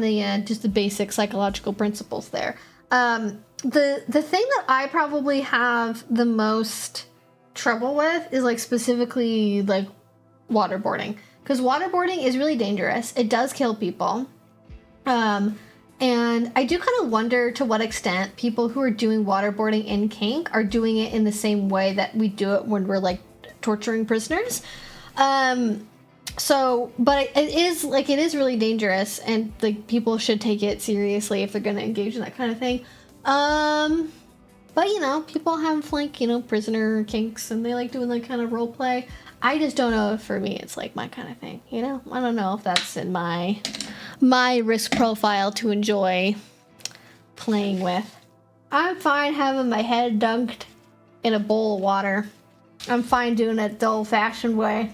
A: the just the basic psychological principles there. The thing that I probably have the most trouble with is like specifically like waterboarding, because waterboarding is really dangerous. It does kill people. And I do kind of wonder to what extent people who are doing waterboarding in kink are doing it in the same way that we do it when we're, like, torturing prisoners. But it is really dangerous, and, like, people should take it seriously if they're going to engage in that kind of thing. But, you know, people have, like, you know, prisoner kinks, and they like doing, like, kind of role play. I just don't know if for me it's, like, my kind of thing, you know? I don't know if that's in my risk profile to enjoy playing with. I'm fine having my head dunked in a bowl of water. I'm fine doing it the old-fashioned way.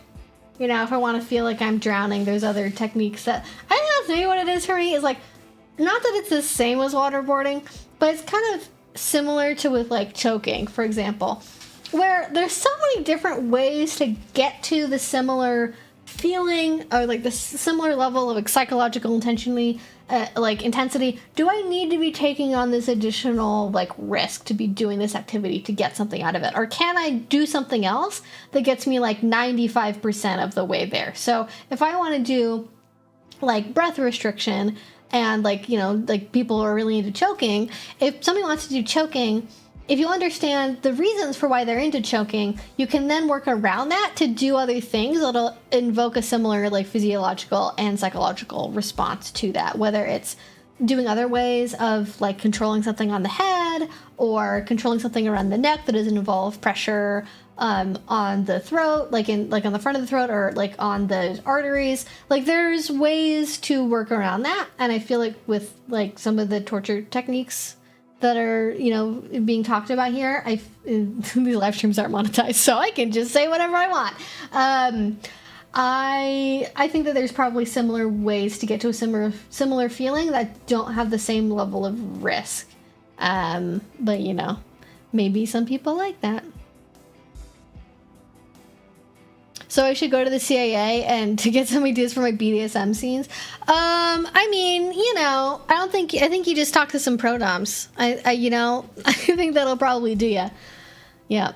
A: You know, if I want to feel like I'm drowning, there's other techniques that... I think that's maybe what it is for me. Is like, not that it's the same as waterboarding, but it's kind of similar to with, like, choking, for example. Where there's so many different ways to get to the similar feeling or like the similar level of like psychological intensity. Do I need to be taking on this additional like risk to be doing this activity to get something out of it, or can I do something else that gets me like 95% of the way there? So if I want to do like breath restriction and like, you know, like people are really into choking, if somebody wants to do choking, if you understand the reasons for why they're into choking, you can then work around that to do other things that'll invoke a similar like physiological and psychological response to that, whether it's doing other ways of like controlling something on the head or controlling something around the neck that doesn't involve pressure on the throat, like on the front of the throat or like on the arteries. Like there's ways to work around that, and I feel like with like some of the torture techniques that are, you know, being talked about here, these live streams aren't monetized, so I can just say whatever I want. I think that there's probably similar ways to get to a similar feeling that don't have the same level of risk. But, you know, maybe some people like that. So I should go to the CIA and to get some ideas for my BDSM scenes. I mean, you know, I think you just talk to some pro-doms. You know, I think that'll probably do ya. Yeah.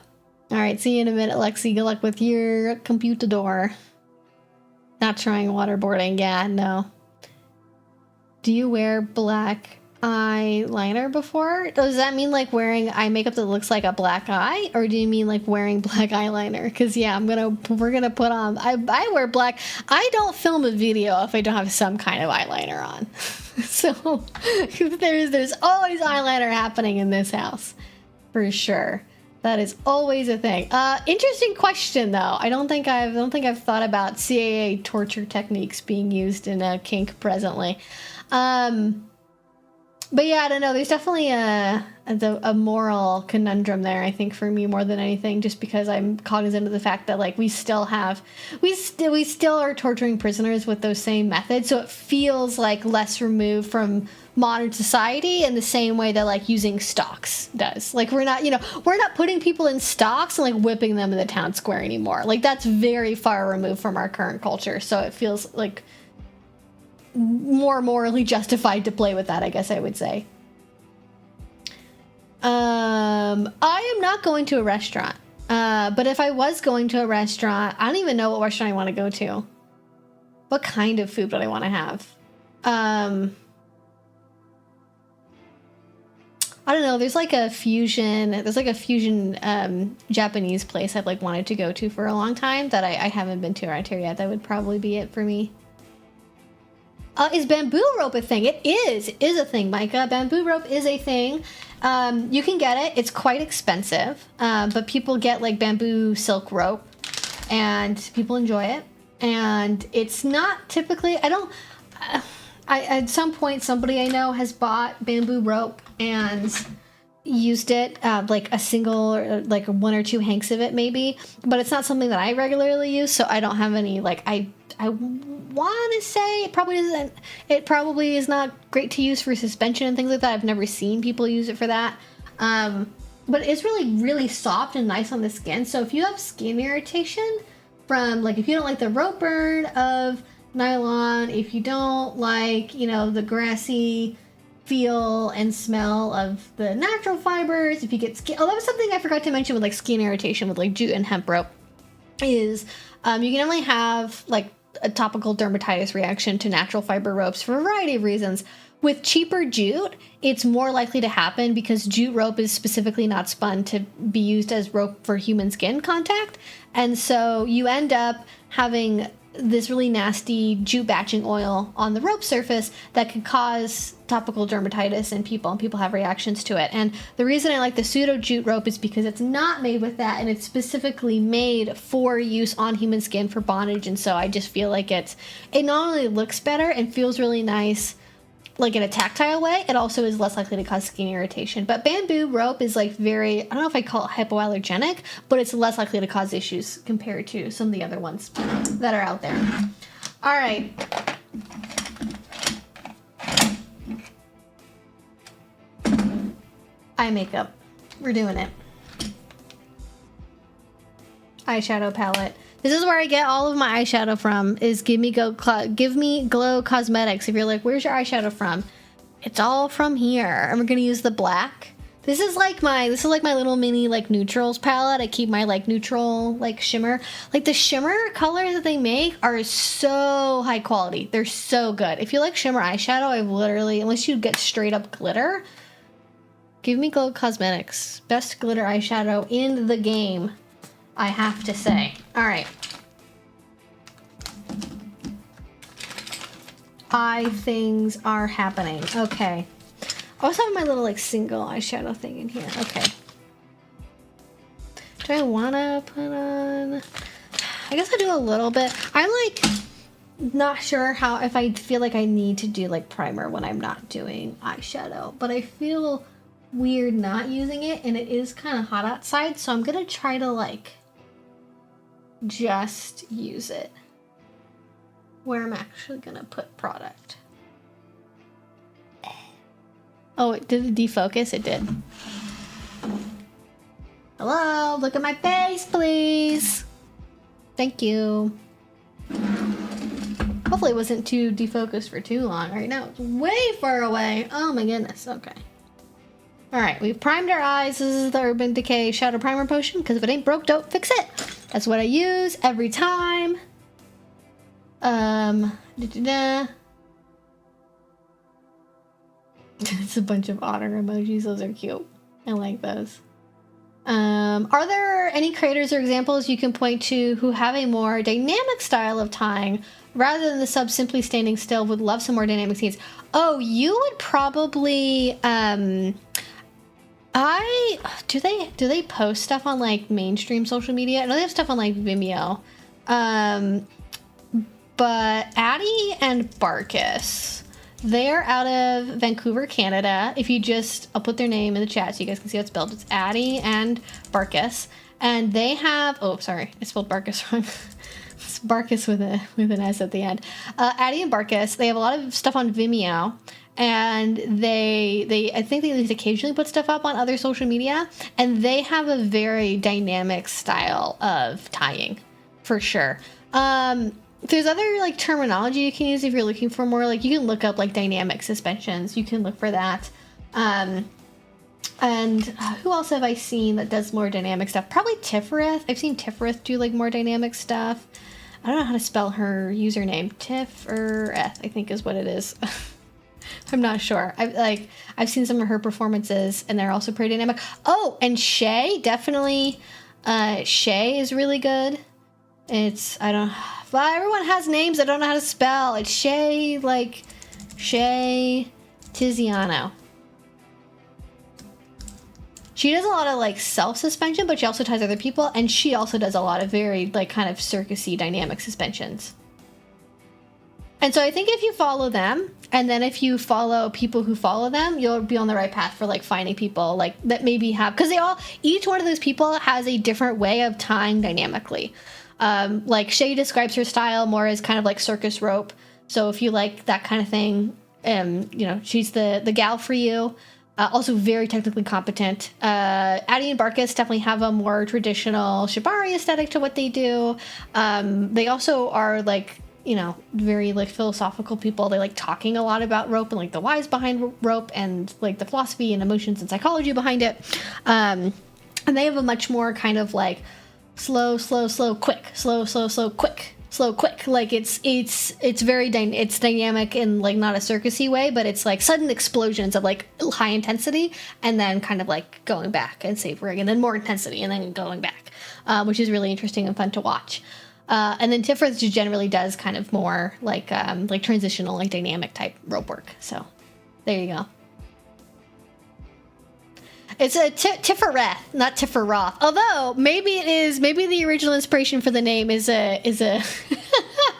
A: All right. See you in a minute, Lexi. Good luck with your computador. Not trying waterboarding. Yeah, no. Do you wear black eyeliner before. Does that mean like wearing eye makeup that looks like a black eye, or do you mean like wearing black eyeliner? Because yeah, we're gonna put on. I wear black. I don't film a video if I don't have some kind of eyeliner on. So there's always eyeliner happening in this house, for sure. That is always a thing. Interesting question though. I don't think I've thought about CAA torture techniques being used in a kink presently. But yeah, I don't know. There's definitely a moral conundrum there, I think, for me more than anything, just because I'm cognizant of the fact that like we still are torturing prisoners with those same methods, so it feels like less removed from modern society in the same way that like using stocks does. Like we're not putting people in stocks and like whipping them in the town square anymore. Like that's very far removed from our current culture, so it feels like more morally justified to play with that, I guess I would say. I am not going to a restaurant, but if I was going to a restaurant, I don't even know what restaurant I want to go to. What kind of food would I want to have? I don't know. There's like a fusion Japanese place I've like wanted to go to for a long time that I haven't been to around here yet. That would probably be it for me. Is bamboo rope a thing? It is a thing, Micah. Bamboo rope is a thing. You can get it. It's quite expensive, but people get like bamboo silk rope, and people enjoy it. And it's not typically. At some point, somebody I know has bought bamboo rope and used it, like a single, or like one or two hanks of it, maybe. But it's not something that I regularly use, so I don't have any like I want to say it probably is not great to use for suspension and things like that. I've never seen people use it for that. But it's really, really soft and nice on the skin. So if you have skin irritation from, like, if you don't like the rope burn of nylon, if you don't like, the grassy feel and smell of the natural fibers, if you get skin, that was something I forgot to mention with like skin irritation with like jute and hemp rope, is you can only have like a topical dermatitis reaction to natural fiber ropes for a variety of reasons. With cheaper jute, it's more likely to happen because jute rope is specifically not spun to be used as rope for human skin contact. And so you end up having this really nasty jute batching oil on the rope surface that could cause topical dermatitis in people, and people have reactions to it. And the reason I like the pseudo jute rope is because it's not made with that, and it's specifically made for use on human skin for bondage. And so I just feel like it not only looks better and feels really nice, like in a tactile way, it also is less likely to cause skin irritation. But bamboo rope is like very, I don't know if I call it hypoallergenic, but it's less likely to cause issues compared to some of the other ones that are out there. All right. Eye makeup. We're doing it. Eyeshadow palette. This is where I get all of my eyeshadow from, is Give Me Glow Cosmetics. If you're like, where's your eyeshadow from? It's all from here. And we're gonna use the black. This is like my little mini like neutrals palette. I keep my like neutral like shimmer. Like the shimmer colors that they make are so high quality. They're so good. If you like shimmer eyeshadow, I've literally, unless you get straight up glitter, Give Me Glow Cosmetics. Best glitter eyeshadow in the game, I have to say. All right. Eye things are happening. Okay. I also have my little like single eyeshadow thing in here. Okay. Do I want to put on? I guess I'll do a little bit. I'm like not sure if I feel like I need to do like primer when I'm not doing eyeshadow, but I feel weird not using it, and it is kind of hot outside, so I'm gonna try to like just use it where I'm actually gonna put product. Oh, did it defocus? It did. Hello, look at my face, please. Thank you. Hopefully it wasn't too defocused for too long. Right now it's way far away. Oh my goodness. Okay. All right, we've primed our eyes. This is the Urban Decay Shadow Primer Potion, because if it ain't broke, don't fix it. That's what I use every time. It's a bunch of otter emojis. Those are cute. I like those. Are there any creators or examples you can point to who have a more dynamic style of tying rather than the sub simply standing still? Would love some more dynamic scenes. Oh, you would probably do they post stuff on like mainstream social media? I know they have stuff on like Vimeo. But Addie and Barkus, they're out of Vancouver, Canada. If you just, I'll put their name in the chat so you guys can see how it's spelled. It's Addie and Barkus. And they have, oh, sorry, I spelled Barkus wrong. It's Barkus with an S at the end. Addie and Barkus, they have a lot of stuff on Vimeo. And I think they at least occasionally put stuff up on other social media. And they have a very dynamic style of tying, for sure. There's other like terminology you can use if you're looking for more, like you can look up like dynamic suspensions. You can look for that. And who else have I seen that does more dynamic stuff? Probably Tiffereth. I've seen Tiffereth do like more dynamic stuff. I don't know how to spell her username. Tiffereth, I think is what it is. I'm not sure. I've seen some of her performances and they're also pretty dynamic. Oh, and Shay, definitely. Shay is really good. Well, everyone has names I don't know how to spell. It's Shay Tiziano. She does a lot of like self-suspension, but she also ties other people, and she also does a lot of very like kind of circusy dynamic suspensions. And so I think if you follow them, and then if you follow people who follow them, you'll be on the right path for like finding people like that maybe have, because each one of those people has a different way of tying dynamically. Like Shay describes her style more as kind of like circus rope. So if you like that kind of thing, you know, she's the gal for you. Also very technically competent. Addie and Barkus definitely have a more traditional shibari aesthetic to what they do. They also are like, you know, very like philosophical people. They like talking a lot about rope and like the whys behind rope and like the philosophy and emotions and psychology behind it. And they have a much more kind of like slow, quick, slow, quick. Like it's very it's dynamic in like not a circusy way, but it's like sudden explosions of like high intensity and then kind of like going back and savoring and then more intensity and then going back, which is really interesting and fun to watch. And then Tiffereth just generally does kind of more like transitional, like dynamic type rope work. So there you go. It's a Tiffereth, not Tifferoth. Although maybe the original inspiration for the name is a is a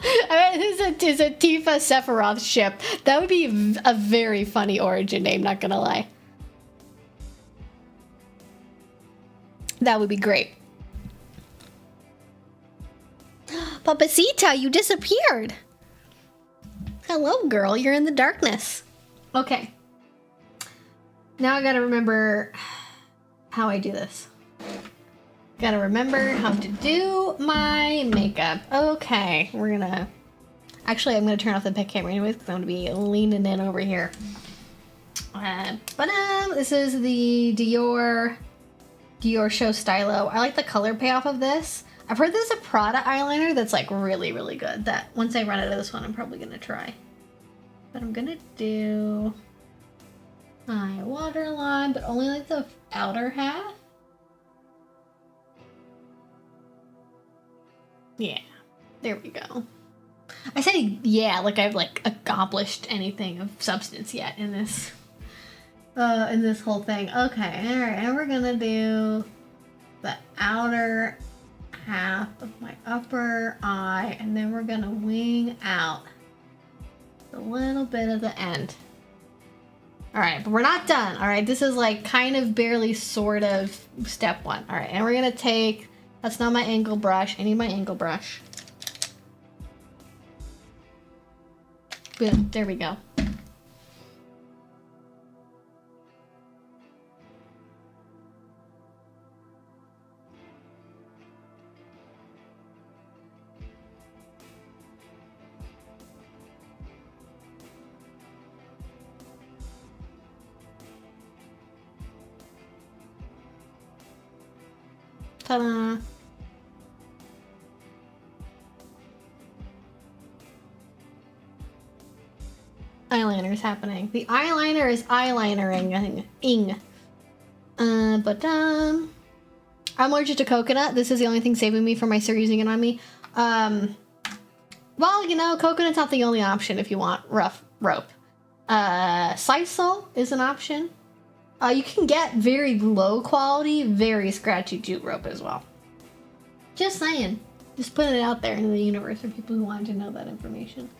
A: Tifa Sephiroth ship. That would be a very funny origin name, not gonna lie. That would be great. Papacita, you disappeared. Hello, girl. You're in the darkness. Okay. Now I gotta remember how I do this. Gotta remember how to do my makeup. Okay, I'm gonna turn off the pet camera anyways because I'm gonna be leaning in over here. This is the Dior Show Stylo. I like the color payoff of this. I've heard there's a Prada eyeliner that's like really, really good. That once I run out of this one, I'm probably gonna try. But I'm gonna do my waterline, but only like the outer half. Yeah, there we go. I say yeah, like I've like accomplished anything of substance yet in this whole thing. Okay, all right, and we're gonna do the outer half of my upper eye, and then we're gonna wing out a little bit of the end. All right, but we're not done. All right, this is like kind of barely sort of step one. All right, and we're gonna take, that's not my angle brush. I need my angle brush. Good, there we go. Ta-da! Eyeliner. eyeliner is happening. The eyeliner is eyelinering. I'm allergic to coconut. This is the only thing saving me from my sir using it on me. Well, you know, coconut's not the only option if you want rough rope. Sisal is an option. You can get very low quality, very scratchy jute rope as well. Just saying. Just putting it out there in the universe for people who wanted to know that information.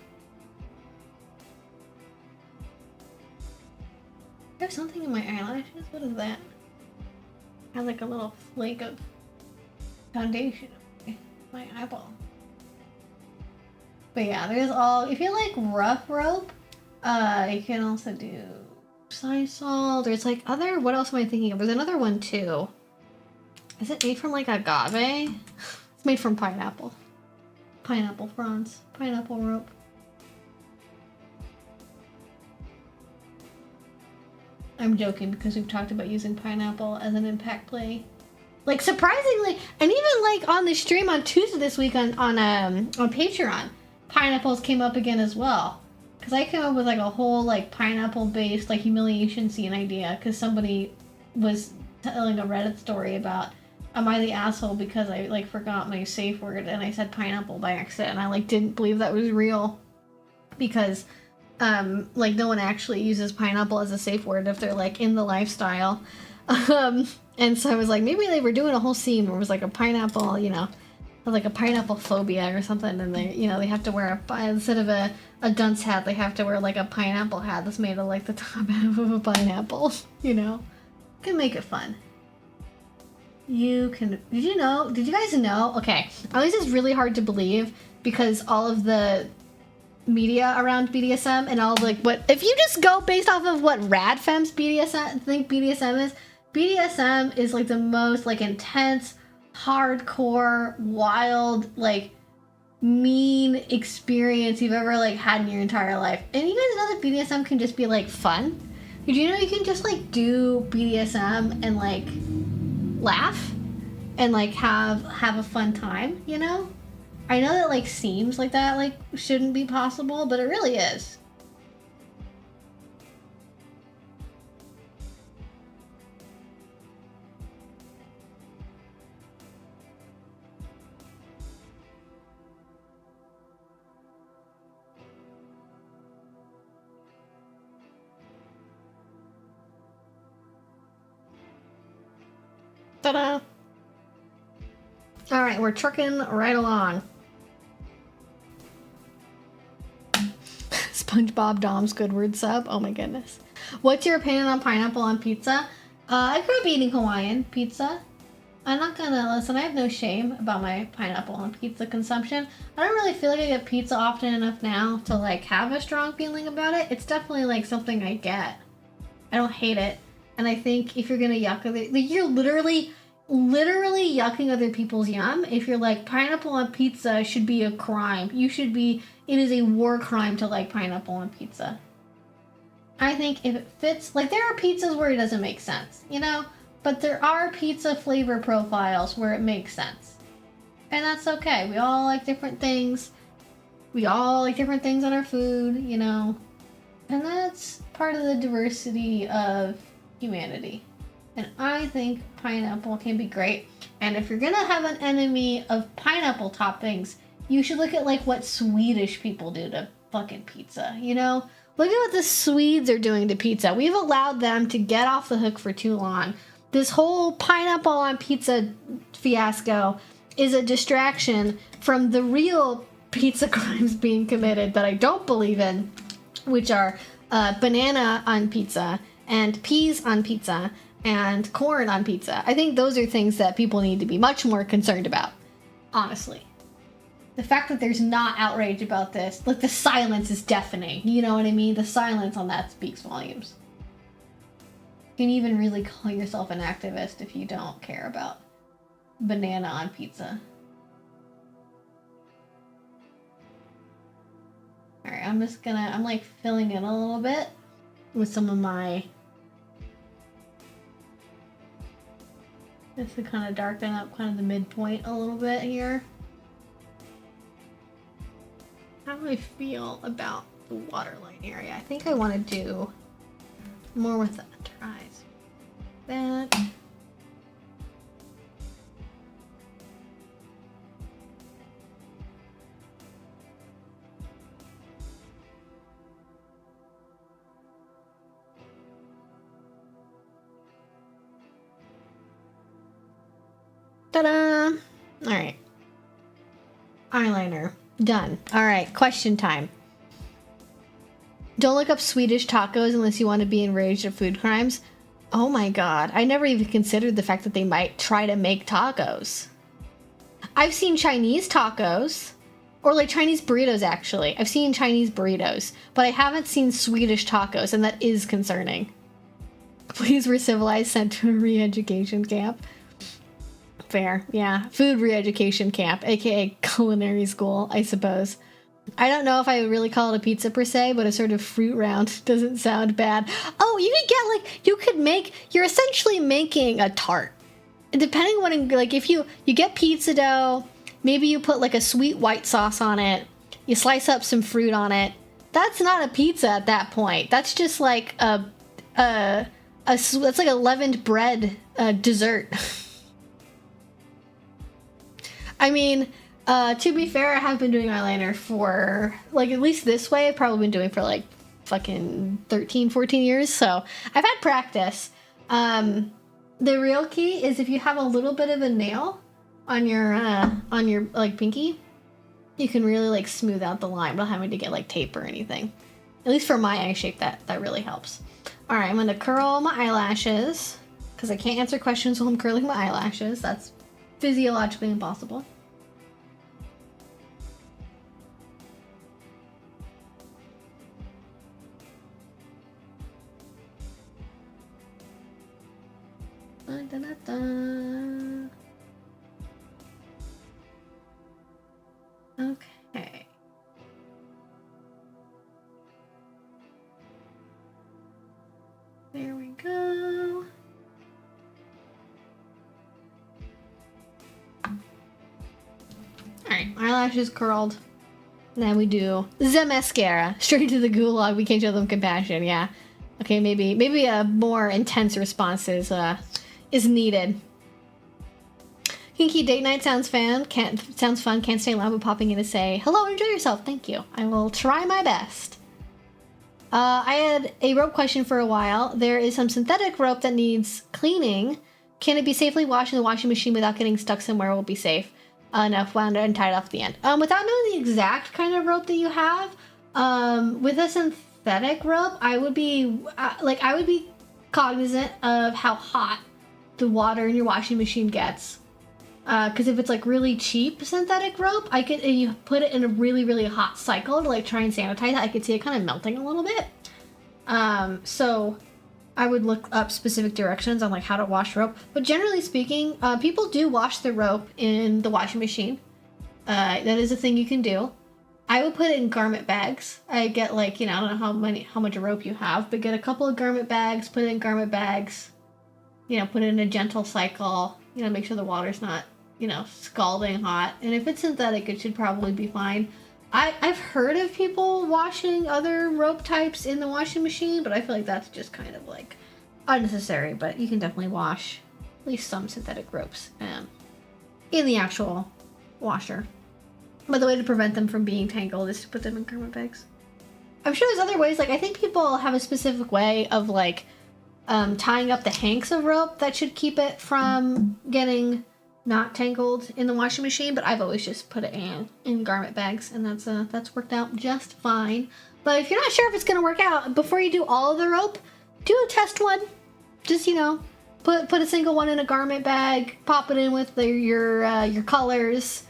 A: There's something in my eyelashes. What is that? I have like a little flake of foundation on my eyeball. But yeah, there's all. If you like rough rope, you can also do Sisal. There's like other. What else am I thinking of? There's another one too. Is it made from like agave? It's made from pineapple. Pineapple fronds. Pineapple rope. I'm joking because we've talked about using pineapple as an impact play. Like surprisingly, and even like on the stream on Tuesday this week on Patreon, pineapples came up again as well. Because I came up with like a whole like pineapple based like humiliation scene idea because somebody was telling a Reddit story about am I the asshole because I like forgot my safe word and I said pineapple by accident and I like didn't believe that was real because like no one actually uses pineapple as a safe word if they're like in the lifestyle. And so I was like, maybe they were doing a whole scene where it was like a pineapple, you know, like a pineapple phobia or something, and they, you know, they have to wear instead of a dunce hat, they have to wear like a pineapple hat that's made of like the top half of a pineapple, you know. Can make it fun. You can, did you guys know? Okay, this is really hard to believe because all of the media around BDSM and all like what if you just go based off of what Radfem's BDSM think BDSM is like the most like intense, hardcore, wild, like mean experience you've ever like had in your entire life. And you guys know that BDSM can just be like fun? Did you know you can just like do BDSM and like laugh and like have a fun time, you know? I know that like seems like that like shouldn't be possible, but it really is. Ta-da! Alright, we're trucking right along. SpongeBob Dom's Goodword sub. Oh my goodness. What's your opinion on pineapple on pizza? I grew up eating Hawaiian pizza. I'm not gonna listen. I have no shame about my pineapple on pizza consumption. I don't really feel like I get pizza often enough now to like have a strong feeling about it. It's definitely like something I get. I don't hate it. And I think if you're gonna yuck other, like you're literally yucking other people's yum. If you're like pineapple on pizza should be a crime. It is a war crime to like pineapple on pizza. I think if it fits, like there are pizzas where it doesn't make sense, you know? But there are pizza flavor profiles where it makes sense. And that's okay. We all like different things. We all like different things on our food, you know? And that's part of the diversity of humanity. And I think pineapple can be great. And if you're gonna have an enemy of pineapple toppings, you should look at like what Swedish people do to fucking pizza, you know? Look at what the Swedes are doing to pizza. We've allowed them to get off the hook for too long. This whole pineapple on pizza fiasco is a distraction from the real pizza crimes being committed that I don't believe in, which are banana on pizza and peas on pizza and corn on pizza. I think those are things that people need to be much more concerned about, honestly. The fact that there's not outrage about this, like the silence is deafening, you know what I mean? The silence on that speaks volumes. You can even really call yourself an activist if you don't care about banana on pizza. Alright, I'm like filling in a little bit with some of my, just to kind of darken up kind of the midpoint a little bit here. How do I feel about the waterline area. I think I want to do more with the under eyes. That. Ta-da! All right. Eyeliner. Done. All right, question time. Don't look up Swedish tacos unless you want to be enraged at food crimes. Oh my god. I never even considered the fact that they might try to make tacos. I've seen Chinese tacos. Or like Chinese burritos, actually. I've seen Chinese burritos. But I haven't seen Swedish tacos, and that is concerning. Please were civilized, sent to a re-education camp. Fair, yeah. Food re-education camp, aka culinary school, I suppose. I don't know if I would really call it a pizza per se, but a sort of fruit round doesn't sound bad. Oh, you could get like, you could make, you're essentially making a tart. Depending on, like, if you get pizza dough, maybe you put like a sweet white sauce on it, you slice up some fruit on it. That's not a pizza at that point. That's just like that's like a leavened bread dessert. I mean, to be fair, I have been doing eyeliner for, like, at least this way, I've probably been doing for, like, fucking 13, 14 years, so I've had practice. The real key is if you have a little bit of a nail on your, like, pinky, you can really, like, smooth out the line without having to get, like, tape or anything. At least for my eye shape, that really helps. All right, I'm going to curl my eyelashes, because I can't answer questions while I'm curling my eyelashes. That's physiologically impossible. Okay. There we go. Alright, eyelashes curled. Now we do the mascara. Straight to the gulag, we can't show them compassion, yeah. Okay, maybe a more intense response is needed. Kinky date night sounds fun. Can't stay loud, but popping in to say, hello, enjoy yourself, thank you. I will try my best. I had a rope question for a while. There is some synthetic rope that needs cleaning. Can it be safely washed in the washing machine without getting stuck somewhere? Will be safe enough, wound and tied off the end. Without knowing the exact kind of rope that you have, with a synthetic rope, I would be cognizant of how hot the water in your washing machine gets. Because if it's like really cheap synthetic rope, and you put it in a really, really hot cycle to like try and sanitize it, I could see it kind of melting a little bit. So I would look up specific directions on like how to wash rope. But generally speaking, people do wash the rope in the washing machine. That is a thing you can do. I would put it in garment bags. I get like, I don't know how much rope you have, but get a couple of garment bags, put it in garment bags, put it in a gentle cycle, make sure the water's not, scalding hot. And if it's synthetic, it should probably be fine. I've heard of people washing other rope types in the washing machine, but I feel like that's just kind of like unnecessary. But you can definitely wash at least some synthetic ropes in the actual washer. But the way to prevent them from being tangled is to put them in garment bags. I'm sure there's other ways. Like, I think people have a specific way of like tying up the hanks of rope that should keep it from getting not tangled in the washing machine, but I've always just put it in garment bags, and that's worked out just fine. But if you're not sure if it's gonna work out, before you do all of the rope, do a test one. Just put a single one in a garment bag, pop it in with your colors,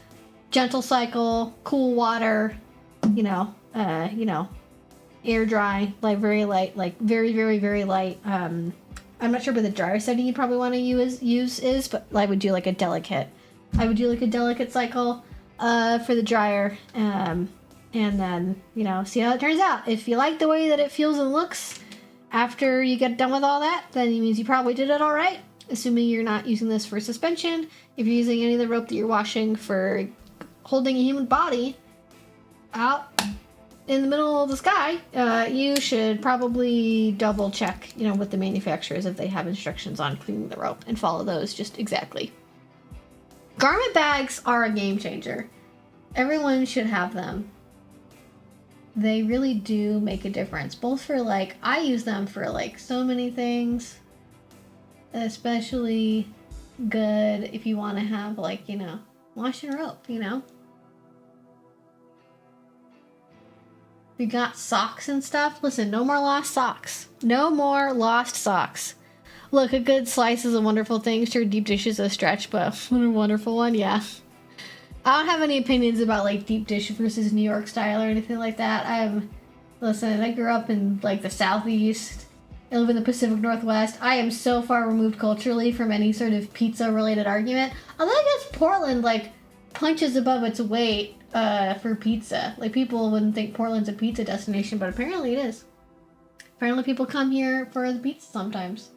A: gentle cycle, cool water, air dry, like very light, like very, very, very light. I'm not sure what the dryer setting you probably want to use is, but I would do like a delicate cycle for the dryer, and then see how it turns out. If you like the way that it feels and looks after you get done with all that, then it means you probably did it all right, assuming you're not using this for suspension. If you're using any of the rope that you're washing for holding a human body out, in the middle of the sky, you should probably double check, you know, with the manufacturers if they have instructions on cleaning the rope and follow those just exactly. Garment bags are a game changer. Everyone should have them. They really do make a difference, both for like, I use them for like so many things, especially good if you want to have like, you know, washing rope, you know? We got socks and stuff. Listen, no more lost socks. No more lost socks. Look, a good slice is a wonderful thing. Sure, deep dish is a stretch, but what a wonderful one, yeah. I don't have any opinions about like deep dish versus New York style or anything like that. Listen, I grew up in like the Southeast. I live in the Pacific Northwest. I am so far removed culturally from any sort of pizza related argument. Although I guess Portland like punches above its weight for pizza. Like, people wouldn't think Portland's a pizza destination, but apparently it is. Apparently people come here for the pizza sometimes.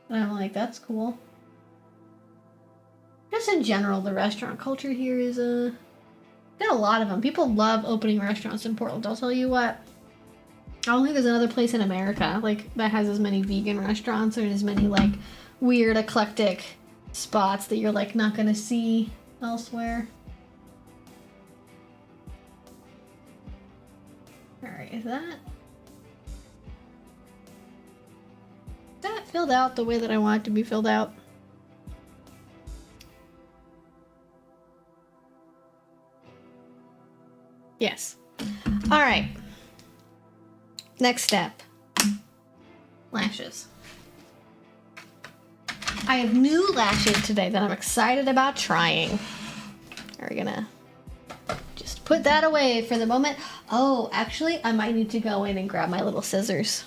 A: And I'm like, that's cool. Just in general, the restaurant culture here is got a lot of them. People love opening restaurants in Portland. I'll tell you what. I don't think there's another place in America like that has as many vegan restaurants or as many like weird eclectic spots that you're like not gonna see elsewhere. Alright, is that filled out the way that I want it to be filled out? Yes. Alright. Next step. Lashes. I have new lashes today that I'm excited about trying. We're gonna just put that away for the moment. Oh, actually, I might need to go in and grab my little scissors.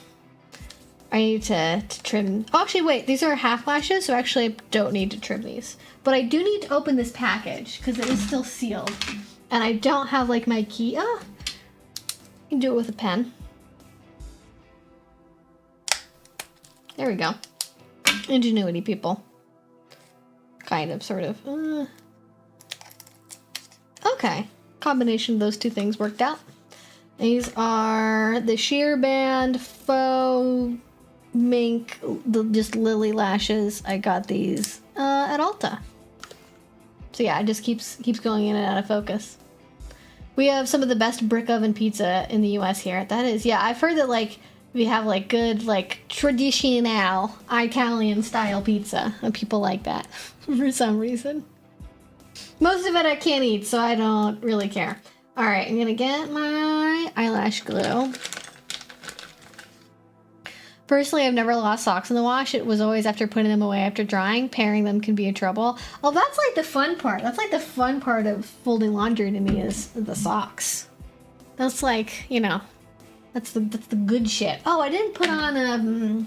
A: I need to trim. Oh, actually, wait. These are half lashes, so actually I don't need to trim these. But I do need to open this package because it is still sealed. And I don't have, like, my key. Oh, you can do it with a pen. There we go. Ingenuity, people. Kind of, sort of. Okay. Combination of those two things worked out. These are the sheer band faux mink, just lily lashes. I got these at Ulta. So yeah, it just keeps going in and out of focus. We have some of the best brick oven pizza in the US here. That is, yeah, I've heard that like we have like good like traditional Italian style pizza and people like that for some reason. Most of it I can't eat, so I don't really care. All right, I'm gonna get my eyelash glue. Personally, I've never lost socks in the wash. It was always after putting them away after drying. Pairing them can be a trouble. Oh, that's like the fun part. That's like the fun part of folding laundry to me is the socks. That's like, you know, that's the good shit. Oh, I didn't put on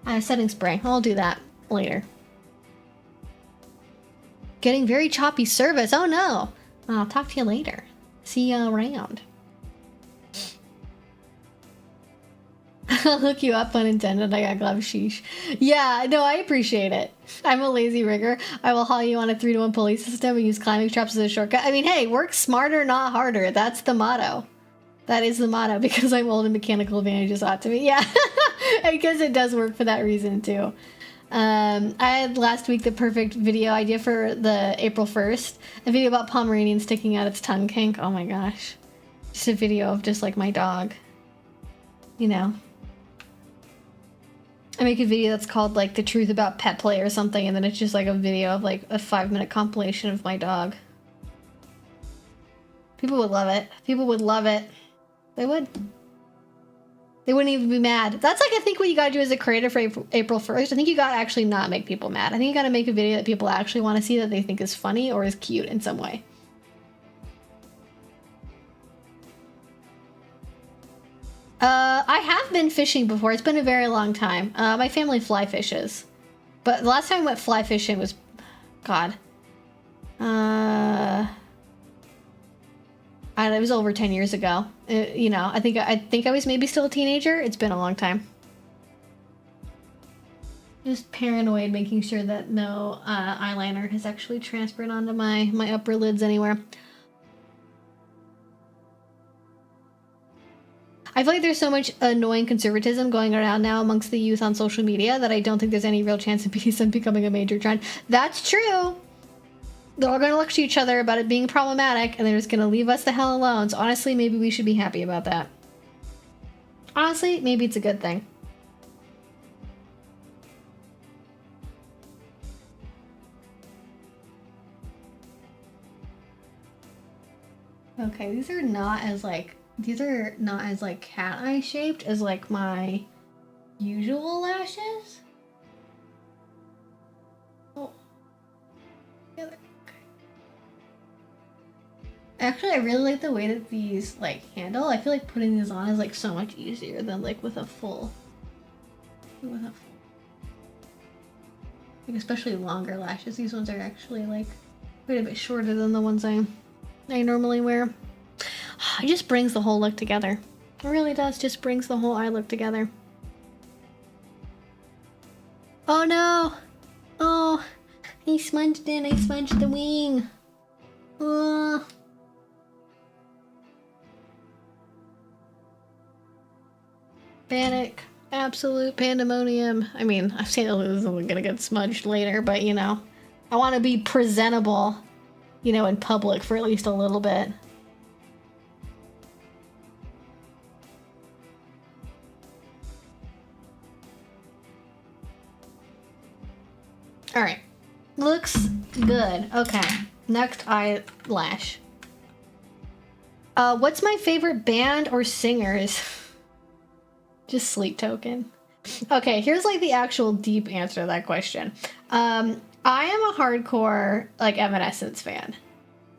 A: a setting spray. I'll do that later. Getting very choppy service. Oh no. I'll talk to you later. See you around. I'll hook you up, unintended. I got gloves, sheesh. Yeah, no, I appreciate it. I'm a lazy rigger. I will haul you on a 3-to-1 pulley system and use climbing straps as a shortcut. I mean, hey, work smarter, not harder. That's the motto. That is the motto, because I'm old and mechanical advantages ought to be. Yeah, because it does work for that reason, too. I had last week the perfect video idea for the April 1st. A video about Pomeranian sticking out its tongue kink. Oh my gosh. Just a video of just like my dog. You know. I make a video that's called like The Truth About Pet Play or something, and then it's just like a video of like a 5-minute compilation of my dog. People would love it. People would love it. They would. They wouldn't even be mad. That's like, I think what you gotta do as a creator for April 1st. I think you gotta actually not make people mad. I think you gotta make a video that people actually want to see, that they think is funny or is cute in some way. I have been fishing before. It's been a very long time. My family fly fishes. But the last time I went fly fishing was, God. It was over 10 years ago. You know, I think I was maybe still a teenager. It's been a long time. Just paranoid, making sure that no eyeliner has actually transferred onto my upper lids anywhere. I feel like there's so much annoying conservatism going around now amongst the youth on social media that I don't think there's any real chance of BDSM becoming a major trend. That's true. They're all going to lecture each other about it being problematic, and they're just going to leave us the hell alone. So honestly, maybe we should be happy about that. Honestly, maybe it's a good thing. Okay, these are not as like cat eye shaped as like my usual lashes. Oh. Yeah, okay. Actually, I really like the way that these like handle. I feel like putting these on is like so much easier than like with a full like, especially longer lashes. These ones are actually like quite a bit shorter than the ones I normally wear. It just brings the whole look together. It really does. Just brings the whole eye look together. Oh no! Oh, I smudged it. I smudged the wing. Panic. Absolute pandemonium. I mean, I've seen this is gonna get smudged later, but you know, I want to be presentable, you know, in public for at least a little bit. All right, looks good. Okay, next eyelash. What's my favorite band or singers? Just Sleep Token. Okay, here's like the actual deep answer to that question. I am a hardcore like Evanescence fan.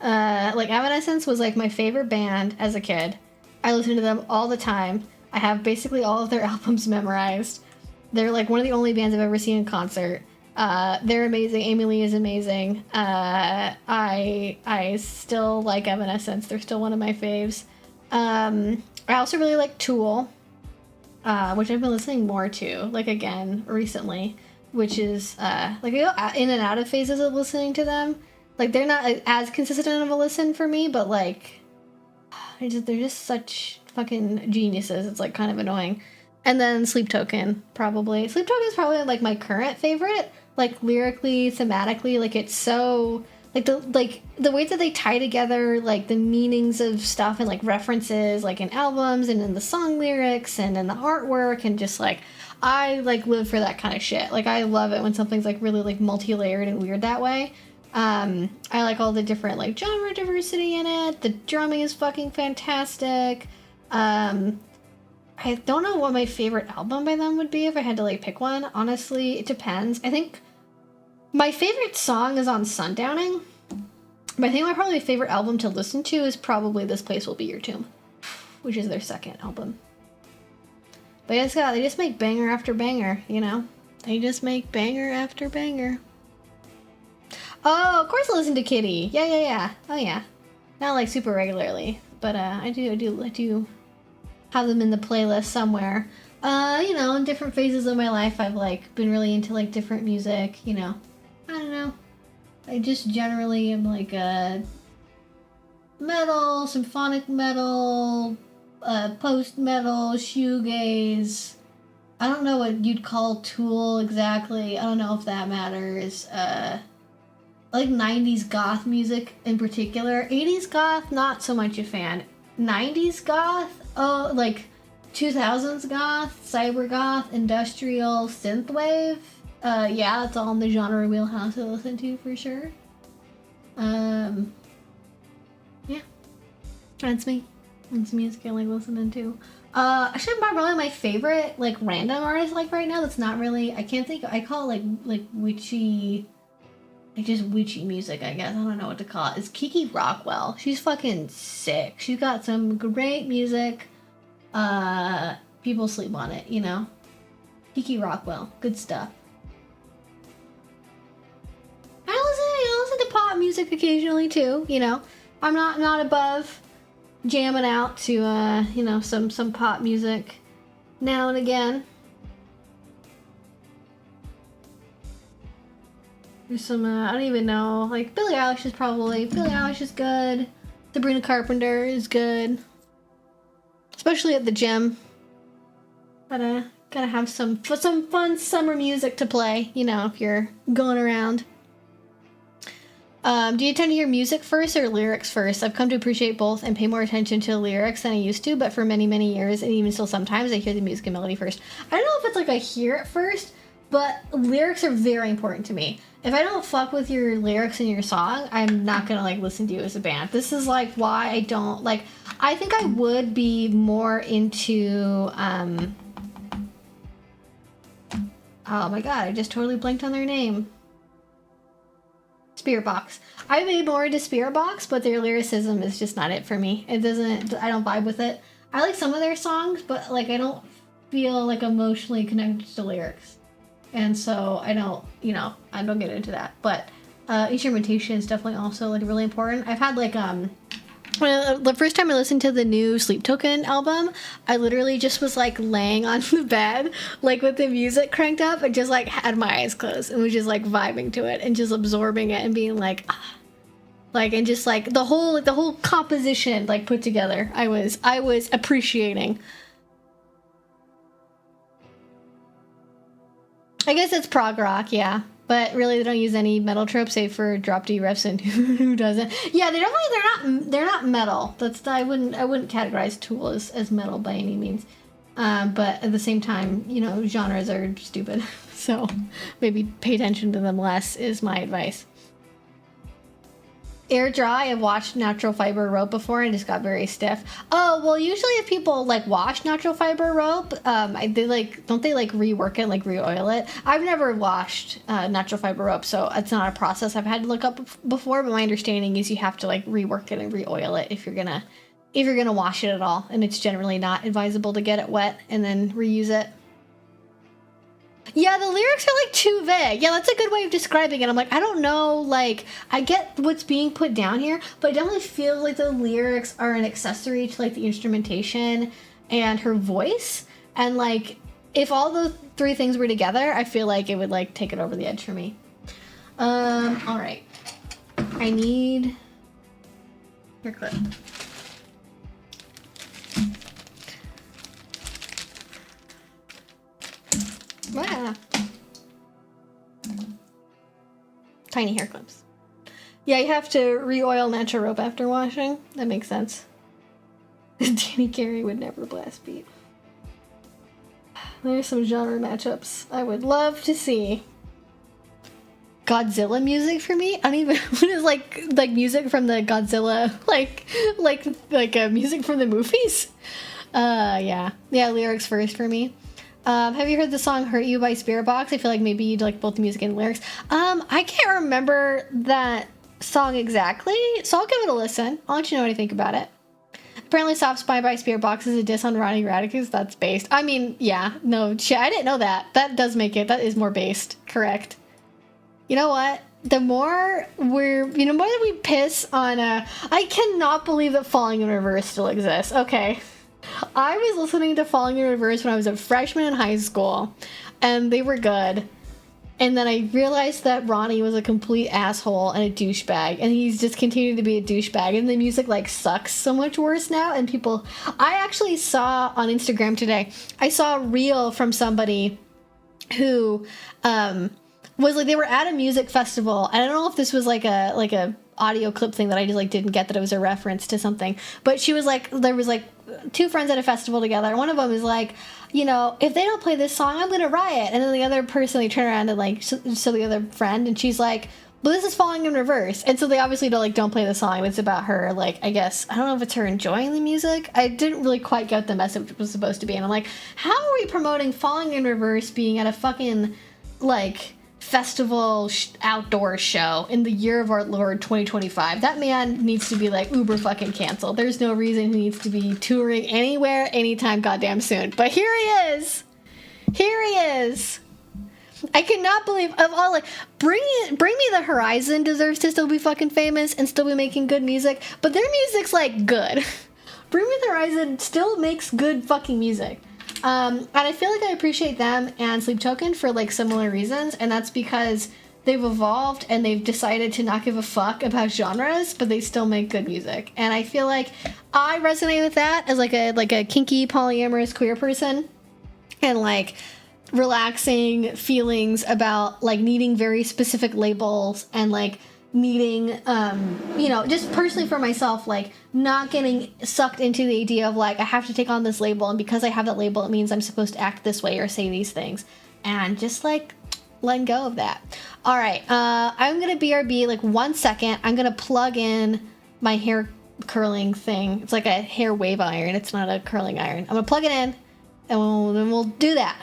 A: Like Evanescence was like my favorite band as a kid. I listened to them all the time. I have basically all of their albums memorized. They're like one of the only bands I've ever seen in concert. They're amazing. Amy Lee is amazing. I still like Evanescence. They're still one of my faves. I also really like Tool, which I've been listening more to, like again recently, which is like I go in and out of phases of listening to them. Like they're not as consistent of a listen for me, but like they're just such fucking geniuses. It's like kind of annoying. And then Sleep Token, probably. Sleep Token is probably like my current favorite. Like lyrically, thematically, like it's so like the way that they tie together like the meanings of stuff and like references like in albums and in the song lyrics and in the artwork, and just like I like live for that kind of shit. Like I love it when something's like really like multi-layered and weird that way. I like all the different like genre diversity in it. The drumming is fucking fantastic. I don't know what my favorite album by them would be if I had to like pick one. Honestly, it depends. I think my favorite song is on Sundowning, but I think my probably favorite album to listen to is probably This Place Will Be Your Tomb, which is their second album. But they just make banger after banger, you know? They just make banger after banger. Oh, of course I listen to Kitty. Yeah. Oh yeah. Not like super regularly, but I do have them in the playlist somewhere. You know, in different phases of my life, I've like been really into like different music, you know. I don't know. I just generally am like a metal, symphonic metal, post-metal, shoegaze. I don't know what you'd call Tool exactly. I don't know if that matters. I like 90s goth music in particular. 80s goth, not so much a fan. 90s goth, oh, like 2000s goth, cyber goth, industrial, synthwave. Yeah, that's all in the genre wheelhouse to listen to for sure. Yeah. That's me. That's music I like listening to. Actually, probably my favorite, like, random artist, like, right now that's not really, I can't think, I call it, like witchy, like, just witchy music, I guess. I don't know what to call it. It's Kiki Rockwell. She's fucking sick. She's got some great music. People sleep on it, you know? Kiki Rockwell. Good stuff. I listen to pop music occasionally, too, you know? I'm not above jamming out to, you know, some pop music now and again. There's some, I don't even know, like, Billie Eilish is good. Sabrina Carpenter is good. especially at the gym. Gotta have some fun summer music to play, you know, if you're going around. Do you tend to hear music first or lyrics first? I've come to appreciate both and pay more attention to the lyrics than I used to, but for many, many years, and even still sometimes, I hear the music and melody first. I don't know if it's like I hear it first, but lyrics are very important to me. If I don't fuck with your lyrics in your song, I'm not gonna, like, listen to you as a band. This is, like, why I don't, like, I think I would be more into, oh my god, I just totally blanked on their name. Spirit Box. I may more into Spirit Box, but their lyricism is just not it for me. I don't vibe with it. I like some of their songs, but like I don't feel like emotionally connected to lyrics. And so I don't get into that. But instrumentation is definitely also like really important. I've had like the first time I listened to the new Sleep Token album, I literally just was like laying on the bed, like with the music cranked up, and just like had my eyes closed and was just like vibing to it and just absorbing it and being like, like, and just like the whole composition like put together. I was appreciating. I guess it's prog rock, yeah. But really, they don't use any metal tropes, save for drop D riffs and who doesn't. Yeah, they're not metal. I wouldn't categorize Tool as metal by any means. But at the same time, you know, genres are stupid. So maybe pay attention to them less is my advice. Air dry, I've washed natural fiber rope before and just got very stiff. Oh, well, usually if people like wash natural fiber rope, don't they rework it, like re-oil it? I've never washed natural fiber rope, so it's not a process I've had to look up before, but my understanding is you have to like rework it and re-oil it if you're gonna wash it at all, and it's generally not advisable to get it wet and then reuse it. Yeah, the lyrics are like too vague. Yeah, that's a good way of describing it. I'm like, I don't know, like, I get what's being put down here, but I definitely feel like the lyrics are an accessory to like the instrumentation and her voice. And like, if all those three things were together, I feel like it would like take it over the edge for me. All right. I need your clip. Wow. Tiny hair clips. Yeah, you have to re-oil natural rope after washing. That makes sense. Danny Carey would never blast beat. There's some genre matchups I would love to see. Godzilla music for me? I don't even what is like music from the Godzilla like music from the movies? Yeah, lyrics first for me. Have you heard the song Hurt You by Spirit Box? I feel like maybe you'd like both the music and lyrics. I can't remember that song exactly, so I'll give it a listen. I'll let you know what I think about it. Apparently Soft Spy by Spirit Box is a diss on Ronnie Radicus. That's based. I mean, yeah, no, shit, I didn't know that. That does make it. That is more based. Correct. You know what? The more more that we piss on I cannot believe that Falling in Reverse still exists. Okay. I was listening to Falling in Reverse when I was a freshman in high school, and they were good. And then I realized that Ronnie was a complete asshole and a douchebag, and he's just continued to be a douchebag, and the music, like, sucks so much worse now, and people... I actually saw on Instagram today, I saw a reel from somebody who, was, like, they were at a music festival, and I don't know if this was, like a audio clip thing that I just, like, didn't get that it was a reference to something, but she was, like, there was, like, two friends at a festival together, and one of them is like, you know, if they don't play this song, I'm gonna riot. And then the other person, they turn around and like show the other friend, and she's like, but this is Falling in Reverse. And so they obviously don't play the song. It's about her, like, I guess, I don't know if it's her enjoying the music. I didn't really quite get the message it was supposed to be, and I'm like, how are we promoting Falling in Reverse being at a fucking like festival outdoor show in the year of our Lord 2025? That man needs to be like uber fucking canceled. There's no reason he needs to be touring anywhere anytime goddamn soon, but here he is. I cannot believe, of all, like, bring me the Horizon deserves to still be fucking famous and still be making good music, but their music's like good. Bring Me the Horizon still makes good fucking music. And I feel like I appreciate them and Sleep Token for, like, similar reasons, and that's because they've evolved and they've decided to not give a fuck about genres, but they still make good music. And I feel like I resonate with that as like a kinky polyamorous queer person, and like relaxing feelings about like needing very specific labels and like needing you know, just personally for myself, like not getting sucked into the idea of like I have to take on this label, and because I have that label it means I'm supposed to act this way or say these things, and just like letting go of that. All right, I'm gonna BRB like 1 second. I'm gonna plug in my hair curling thing. It's like a hair wave iron, it's not a curling iron. I'm gonna plug it in and then we'll do that.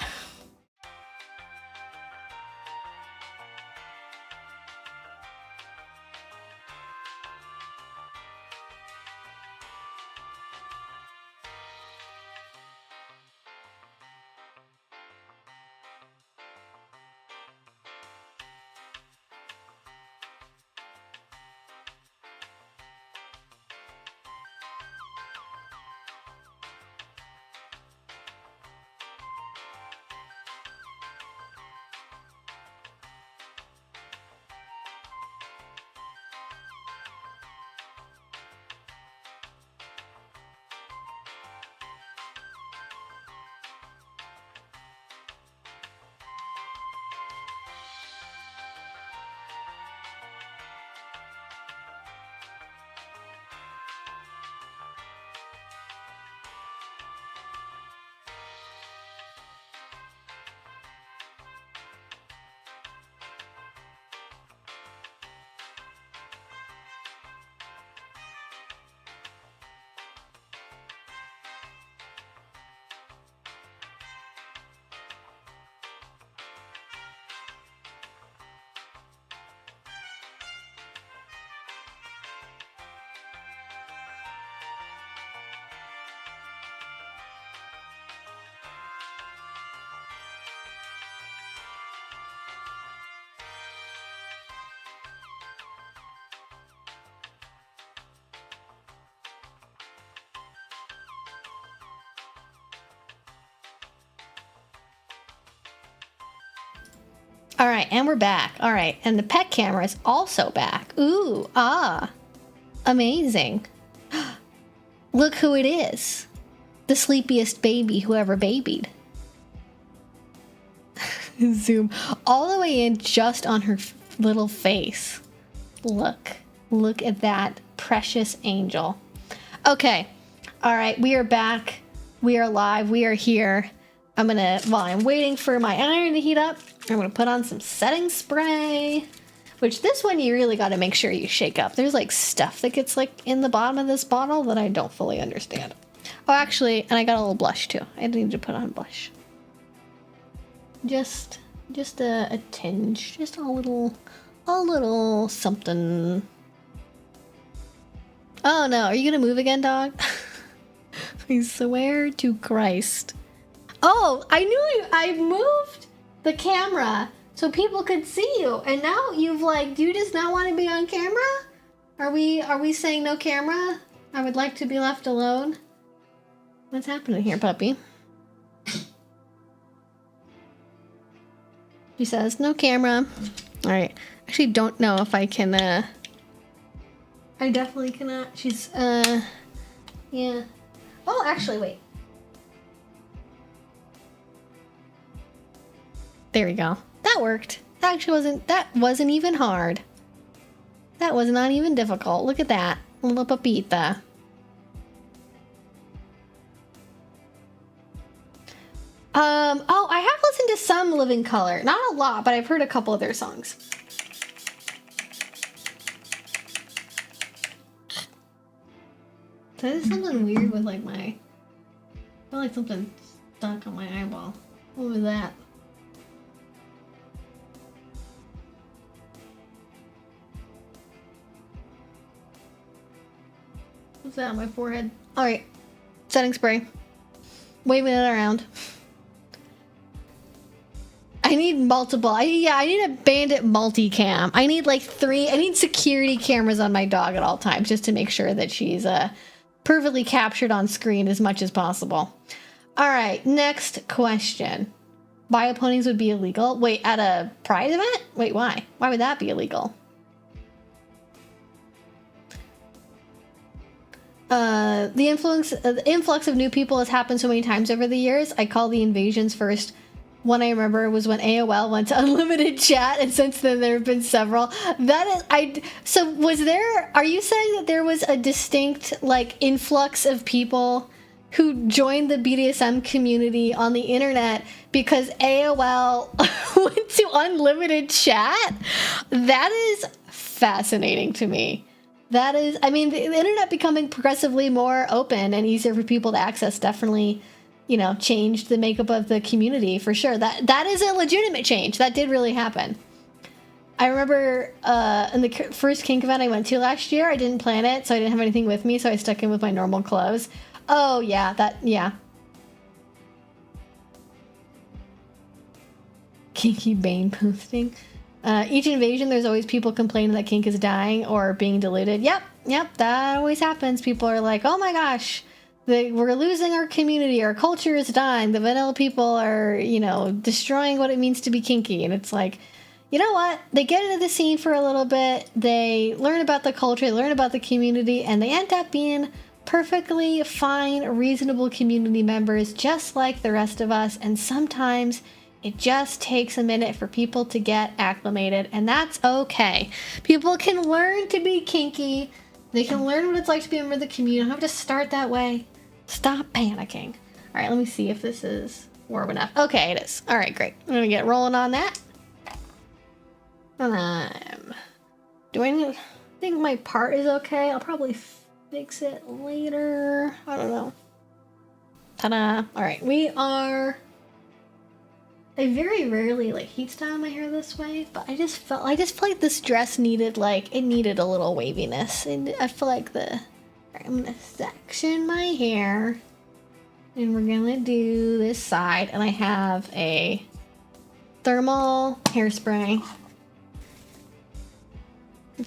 A: All right, and we're back. All right, and the pet camera is also back. Ooh, ah, amazing. Look who it is. The sleepiest baby who ever babied. Zoom all the way in just on her little face. Look at that precious angel. Okay, all right, we are back. We are live. We are here. While I'm waiting for my iron to heat up, I'm gonna put on some setting spray, which this one you really gotta make sure you shake up. There's like stuff that gets like in the bottom of this bottle that I don't fully understand. Oh, actually, and I got a little blush too. I need to put on blush. Just a tinge, just a little something. Oh no, are you gonna move again, dog? I swear to Christ. Oh, I moved the camera so people could see you, and now you've like, do you just not want to be on camera? Are we saying no camera? I would like to be left alone. What's happening here, puppy? She says no camera. All right. Actually, don't know if I can. I definitely cannot. She's yeah. Oh, actually, wait. There we go. That worked. That wasn't even hard. That was not even difficult. Look at that. Little papita. Oh, I have listened to some Living Colour. Not a lot, but I've heard a couple of their songs. So there's something weird with like I feel like something stuck on my eyeball. What was that? What's that on my forehead? Alright. Setting spray. Waving it around. I need multiple. I need a bandit multicam. I need like 3. I need security cameras on my dog at all times just to make sure that she's perfectly captured on screen as much as possible. All right, next question. Bio ponies would be illegal? Wait, at a pride event? Wait, why? Why would that be illegal? The influx of new people has happened so many times over the years. I call the invasions first. One I remember was when AOL went to unlimited chat, and since then there have been several. So was there, are you saying that there was a distinct, like, influx of people who joined the BDSM community on the internet because AOL went to unlimited chat? That is fascinating to me. That is, I mean, the internet becoming progressively more open and easier for people to access definitely, you know, changed the makeup of the community for sure. That is a legitimate change. That did really happen. I remember in the first kink event I went to last year, I didn't plan it, so I didn't have anything with me, so I stuck in with my normal clothes. Oh, yeah, yeah. Kinky Bane posting. Each invasion, there's always people complaining that kink is dying or being diluted. Yep, that always happens. People are like, oh my gosh, we're losing our community, our culture is dying, the vanilla people are, you know, destroying what it means to be kinky. And it's like, you know what? They get into the scene for a little bit, they learn about the culture, they learn about the community, and they end up being perfectly fine, reasonable community members, just like the rest of us. And sometimes it just takes a minute for people to get acclimated, and that's okay. People can learn to be kinky. They can learn what it's like to be a member of the community. You don't have to start that way. Stop panicking. All right, let me see if this is warm enough. Okay, it is. All right, great. I'm gonna get rolling on that. Do I think my part is okay? I'll probably fix it later. I don't know. Ta-da. All right, we are... I very rarely like heat style my hair this way, but I just felt like this dress needed, like, it needed a little waviness. And I feel like alright, I'm gonna section my hair and we're gonna do this side, and I have a thermal hairspray.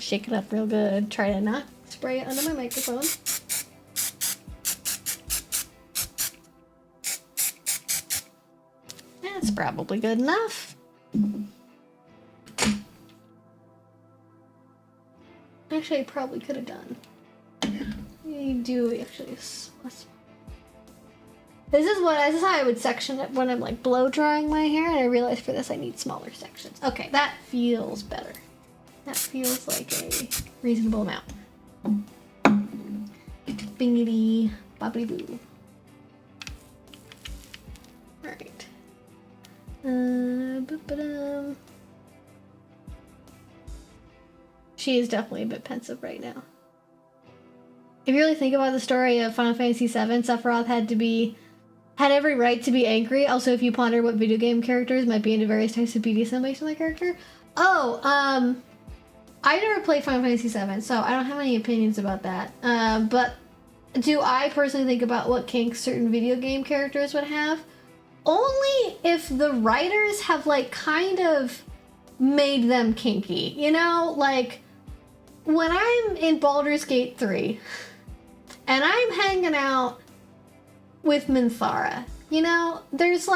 A: Shake it up real good. Try to not spray it under my microphone. That's probably good enough. Actually, I probably could have done. You do actually. This is how I would section it when I'm like blow drying my hair, and I realized for this I need smaller sections. Okay, that feels better. That feels like a reasonable amount. Bingity bobbity boo. Alright. She is definitely a bit pensive right now. If you really think about the story of Final Fantasy VII, Sephiroth had every right to be angry. Also, if you ponder what video game characters might be into various types of BDSM based on their character. I never played Final Fantasy VII, so I don't have any opinions about that. But do I personally think about what kinks certain video game characters would have? Only if the writers have, like, kind of made them kinky. You know, like, when I'm in Baldur's Gate 3 and I'm hanging out with Minthara, you know, there's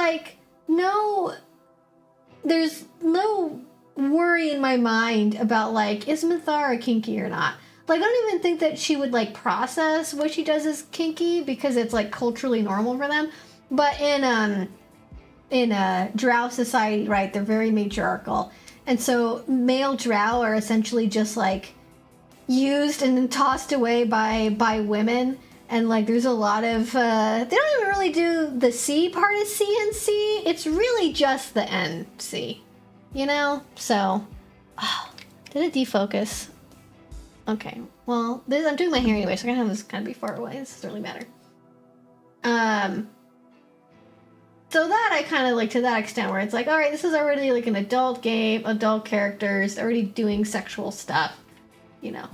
A: no worry in my mind about, like, is Minthara kinky or not? Like, I don't even think that she would, like, process what she does as kinky because it's, like, culturally normal for them. But in a drow society, right, they're very matriarchal. And so male drow are essentially just, like, used and then tossed away by women. And, like, there's a lot of, they don't even really do the C part of CNC. It's really just the NC, you know? So, did it defocus? Okay, well, I'm doing my hair anyway, so I'm gonna have this kind of be far away. This doesn't really matter. So that I kind of like to that extent where it's like, all right, this is already like an adult game, adult characters, already doing sexual stuff, you know.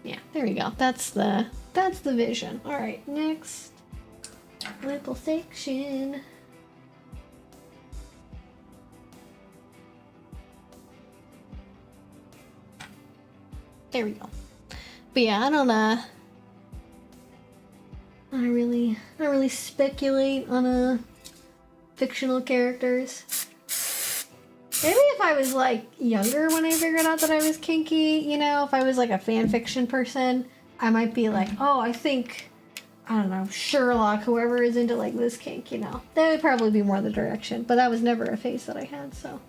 A: Yeah, there we go. That's the vision. All right, next nipple section. There we go. But yeah, I don't really speculate on fictional characters. Maybe if I was, like, younger when I figured out that I was kinky, you know, if I was, like, a fan fiction person, I might be like, oh, I think, I don't know, Sherlock, whoever is into, like, this kink, you know. That would probably be more the direction, but that was never a phase that I had, so.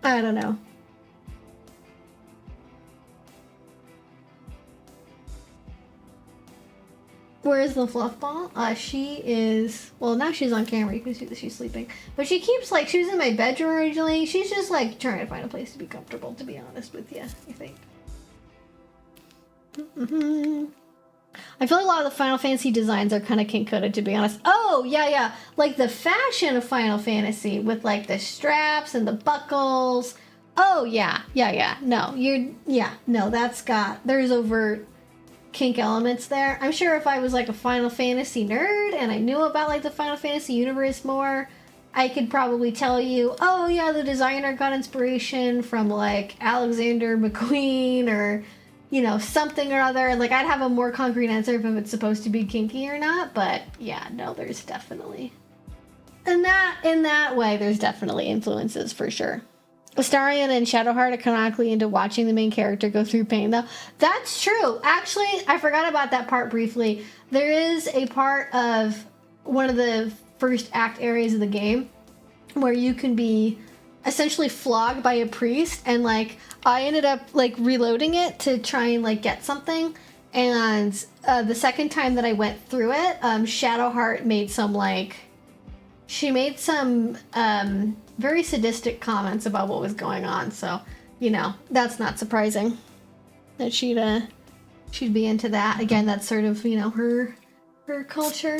A: I don't know. Where is the fluff ball? She is, well, now she's on camera. You can see that she's sleeping. But she keeps, like, she was in my bedroom originally. She's just, like, trying to find a place to be comfortable, to be honest with you, I think. I feel like a lot of the Final Fantasy designs are kind of kink-coded, to be honest. Oh, yeah. Like, the fashion of Final Fantasy with, like, the straps and the buckles. Oh, yeah. No, that's got, there's overt kink elements there. I'm sure if I was like a Final Fantasy nerd and I knew about like the Final Fantasy universe more, I could probably tell you, oh yeah, the designer got inspiration from like Alexander McQueen or, you know, something or other. Like I'd have a more concrete answer if it's supposed to be kinky or not, but yeah, no, there's definitely, in that way, there's definitely influences for sure. Astarion and Shadowheart are canonically into watching the main character go through pain, though. That's true. Actually, I forgot about that part briefly. There is a part of one of the first act areas of the game where you can be essentially flogged by a priest, and, like, I ended up, like, reloading it to try and, like, get something, and the second time that I went through it, Shadowheart made some, like, she made some, very sadistic comments about what was going on, so, you know, that's not surprising that she'd be into that. Again, that's sort of, you know, her culture.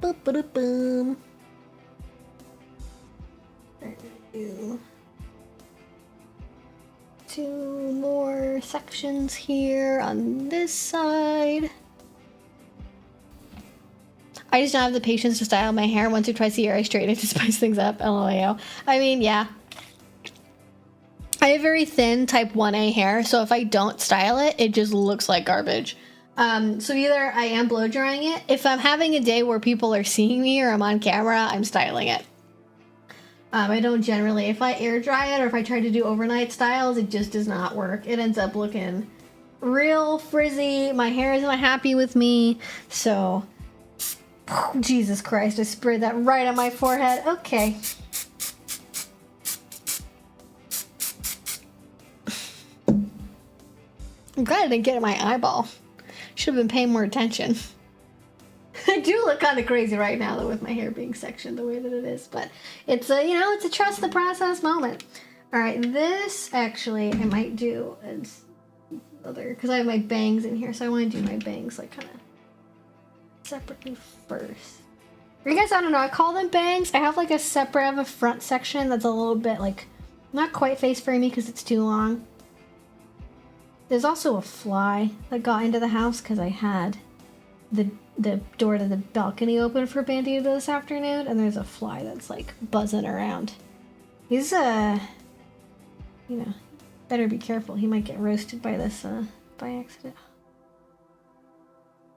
A: Boop-ba-doop-boom. Two more sections here on this side. I just don't have the patience to style my hair once or twice a year. I straighten it to spice things up. LOL. I mean, yeah. I have very thin type 1A hair, so if I don't style it, it just looks like garbage. So either I am blow drying it. If I'm having a day where people are seeing me or I'm on camera, I'm styling it. I don't generally, if I air dry it or if I try to do overnight styles, it just does not work. It ends up looking real frizzy. My hair is not happy with me. So, Jesus Christ, I sprayed that right on my forehead. Okay. I'm glad I didn't get it in my eyeball. Should have been paying more attention. I do look kind of crazy right now, though, with my hair being sectioned the way that it is. But it's a, you know, it's a trust the process moment. All right, this actually I might do as other, because I have my bangs in here, so I want to do my bangs like kind of separately first. For you guys, I don't know, I call them bangs. I have like a separate, I have a front section that's a little bit like not quite face framey because it's too long. There's also a fly that got into the house because I had the door to the balcony open for Bandito this afternoon, and there's a fly that's like buzzing around. He's you know, better be careful. He might get roasted by this by accident.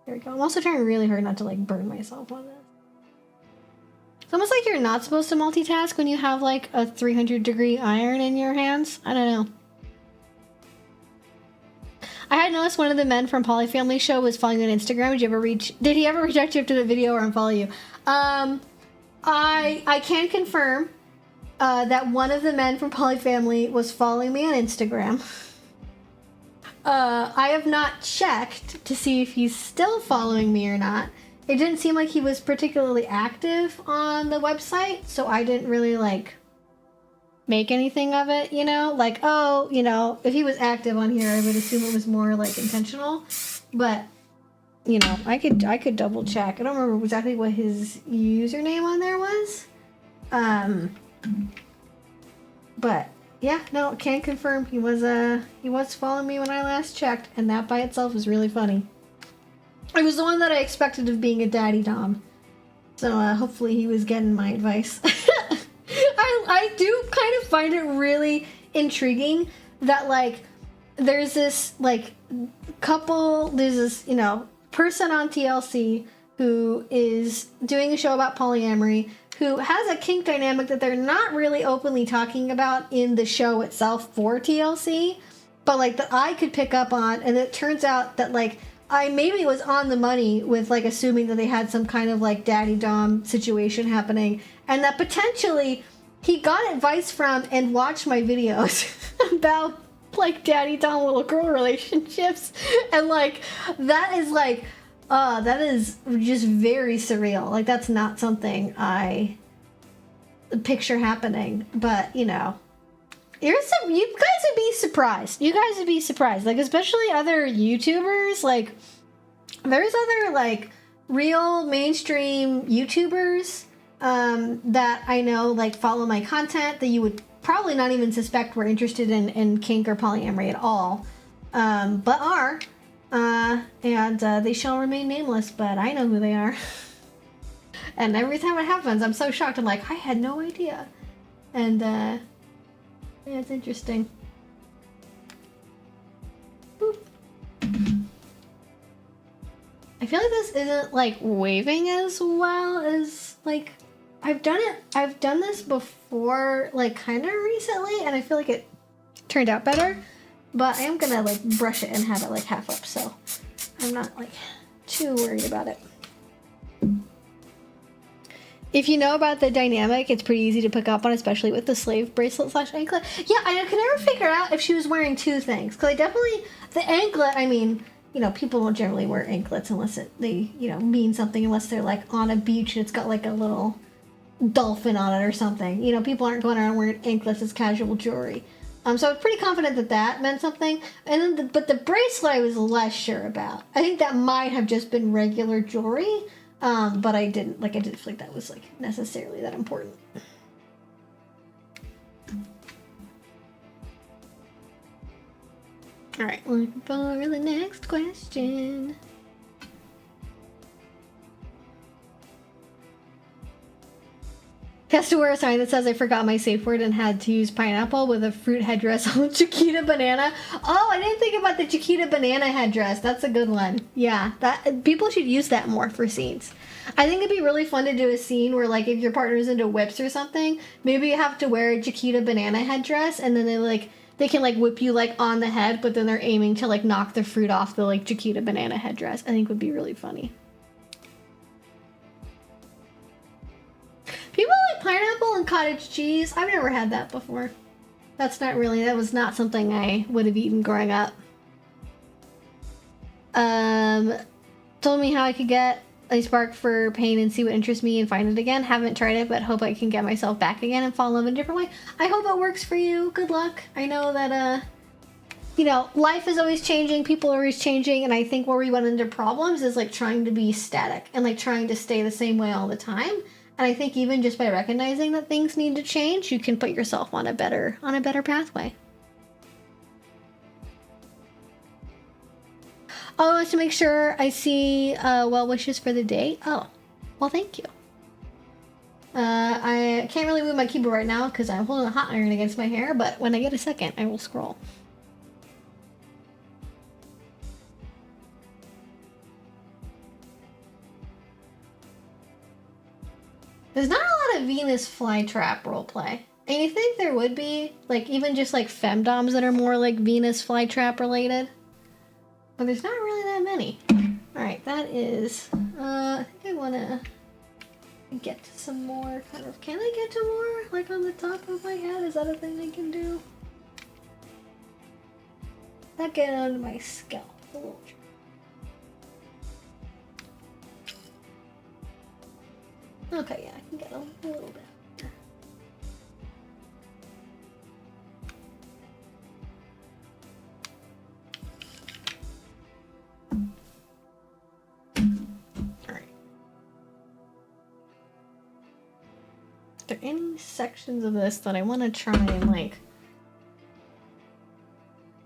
A: There we go. I'm also trying really hard not to like burn myself on this. It's almost like you're not supposed to multitask when you have like a 300-degree iron in your hands. I don't know. I had noticed one of the men from Polyfamily Show was following you on Instagram. Did he ever reach out to you after the video or unfollow you? I can confirm that one of the men from Polyfamily was following me on Instagram. I have not checked to see if he's still following me or not. It didn't seem like he was particularly active on the website, so I didn't really like make anything of it, you know, like, oh, you know, if he was active on here, I would assume it was more like intentional, but you know, I could double check. I don't remember exactly what his username on there was, but yeah, no, can confirm he was following me when I last checked, and that by itself was really funny. It was the one that I expected of being a daddy dom, so hopefully he was getting my advice. I do kind of find it really intriguing that like there's this like couple, there's this, you know, person on TLC who is doing a show about polyamory, who has a kink dynamic that they're not really openly talking about in the show itself for TLC, but like that I could pick up on, and it turns out that like I maybe was on the money with like assuming that they had some kind of like daddy dom situation happening, and that potentially he got advice from and watched my videos about like daddy dom little girl relationships, and like that is like that is just very surreal. Like that's not something I picture happening, but you know, you guys would be surprised. You guys would be surprised, like especially other YouTubers. Like there's other like real mainstream YouTubers that I know like follow my content that you would probably not even suspect were interested in kink or polyamory at all, but are, and they shall remain nameless, but I know who they are. And every time it happens, I'm so shocked. I'm like, I had no idea. And yeah, it's interesting. Boop. I feel like this isn't like waving as well as like I've done this before, like kind of recently, and I feel like it turned out better, but I am gonna like brush it and have it like half up, so I'm not like too worried about it. If you know about the dynamic, it's pretty easy to pick up on, especially with the slave bracelet / anklet. Yeah, I could never figure out if she was wearing two things, because I definitely, the anklet, I mean, you know, people don't generally wear anklets unless they, you know, mean something, unless they're like on a beach and it's got like a little dolphin on it or something. You know, people aren't going around wearing anklets as casual jewelry. So I was pretty confident that that meant something. And then but the bracelet I was less sure about. I think that might have just been regular jewelry, but I didn't feel like that was like necessarily that important. All right, looking for the next question. He has to wear a sign that says I forgot my safe word and had to use pineapple with a fruit headdress on the Chiquita banana. Oh, I didn't think about the Chiquita banana headdress. That's a good one. Yeah, that people should use that more for scenes. I think it'd be really fun to do a scene where like if your partner's into whips or something, maybe you have to wear a Chiquita banana headdress, and then they can like whip you like on the head, but then they're aiming to like knock the fruit off the like Chiquita banana headdress. I think would be really funny. People like pineapple and cottage cheese. I've never had that before. That was not something I would have eaten growing up. Told me how I could get a spark for pain and see what interests me and find it again. Haven't tried it, but hope I can get myself back again and fall in love in a different way. I hope it works for you. Good luck. I know that, you know, life is always changing. People are always changing. And I think where we run into problems is like trying to be static and like trying to stay the same way all the time. And I think even just by recognizing that things need to change, you can put yourself on a better pathway. Oh, to make sure I see well wishes for the day. Oh, well, thank you. I can't really move my keyboard right now because I'm holding a hot iron against my hair, but when I get a second, I will scroll. There's not a lot of Venus flytrap roleplay. And you think there would be, like, even just, like, femdoms that are more, like, Venus flytrap related? But there's not really that many. Alright, that is, I think I want to get to some more, kind of, can I get to more, like, on the top of my head? Is that a thing I can do? Not get onto my scalp a little. Okay, yeah, I can get a little bit. Alright. Are there any sections of this that I want to try and, like,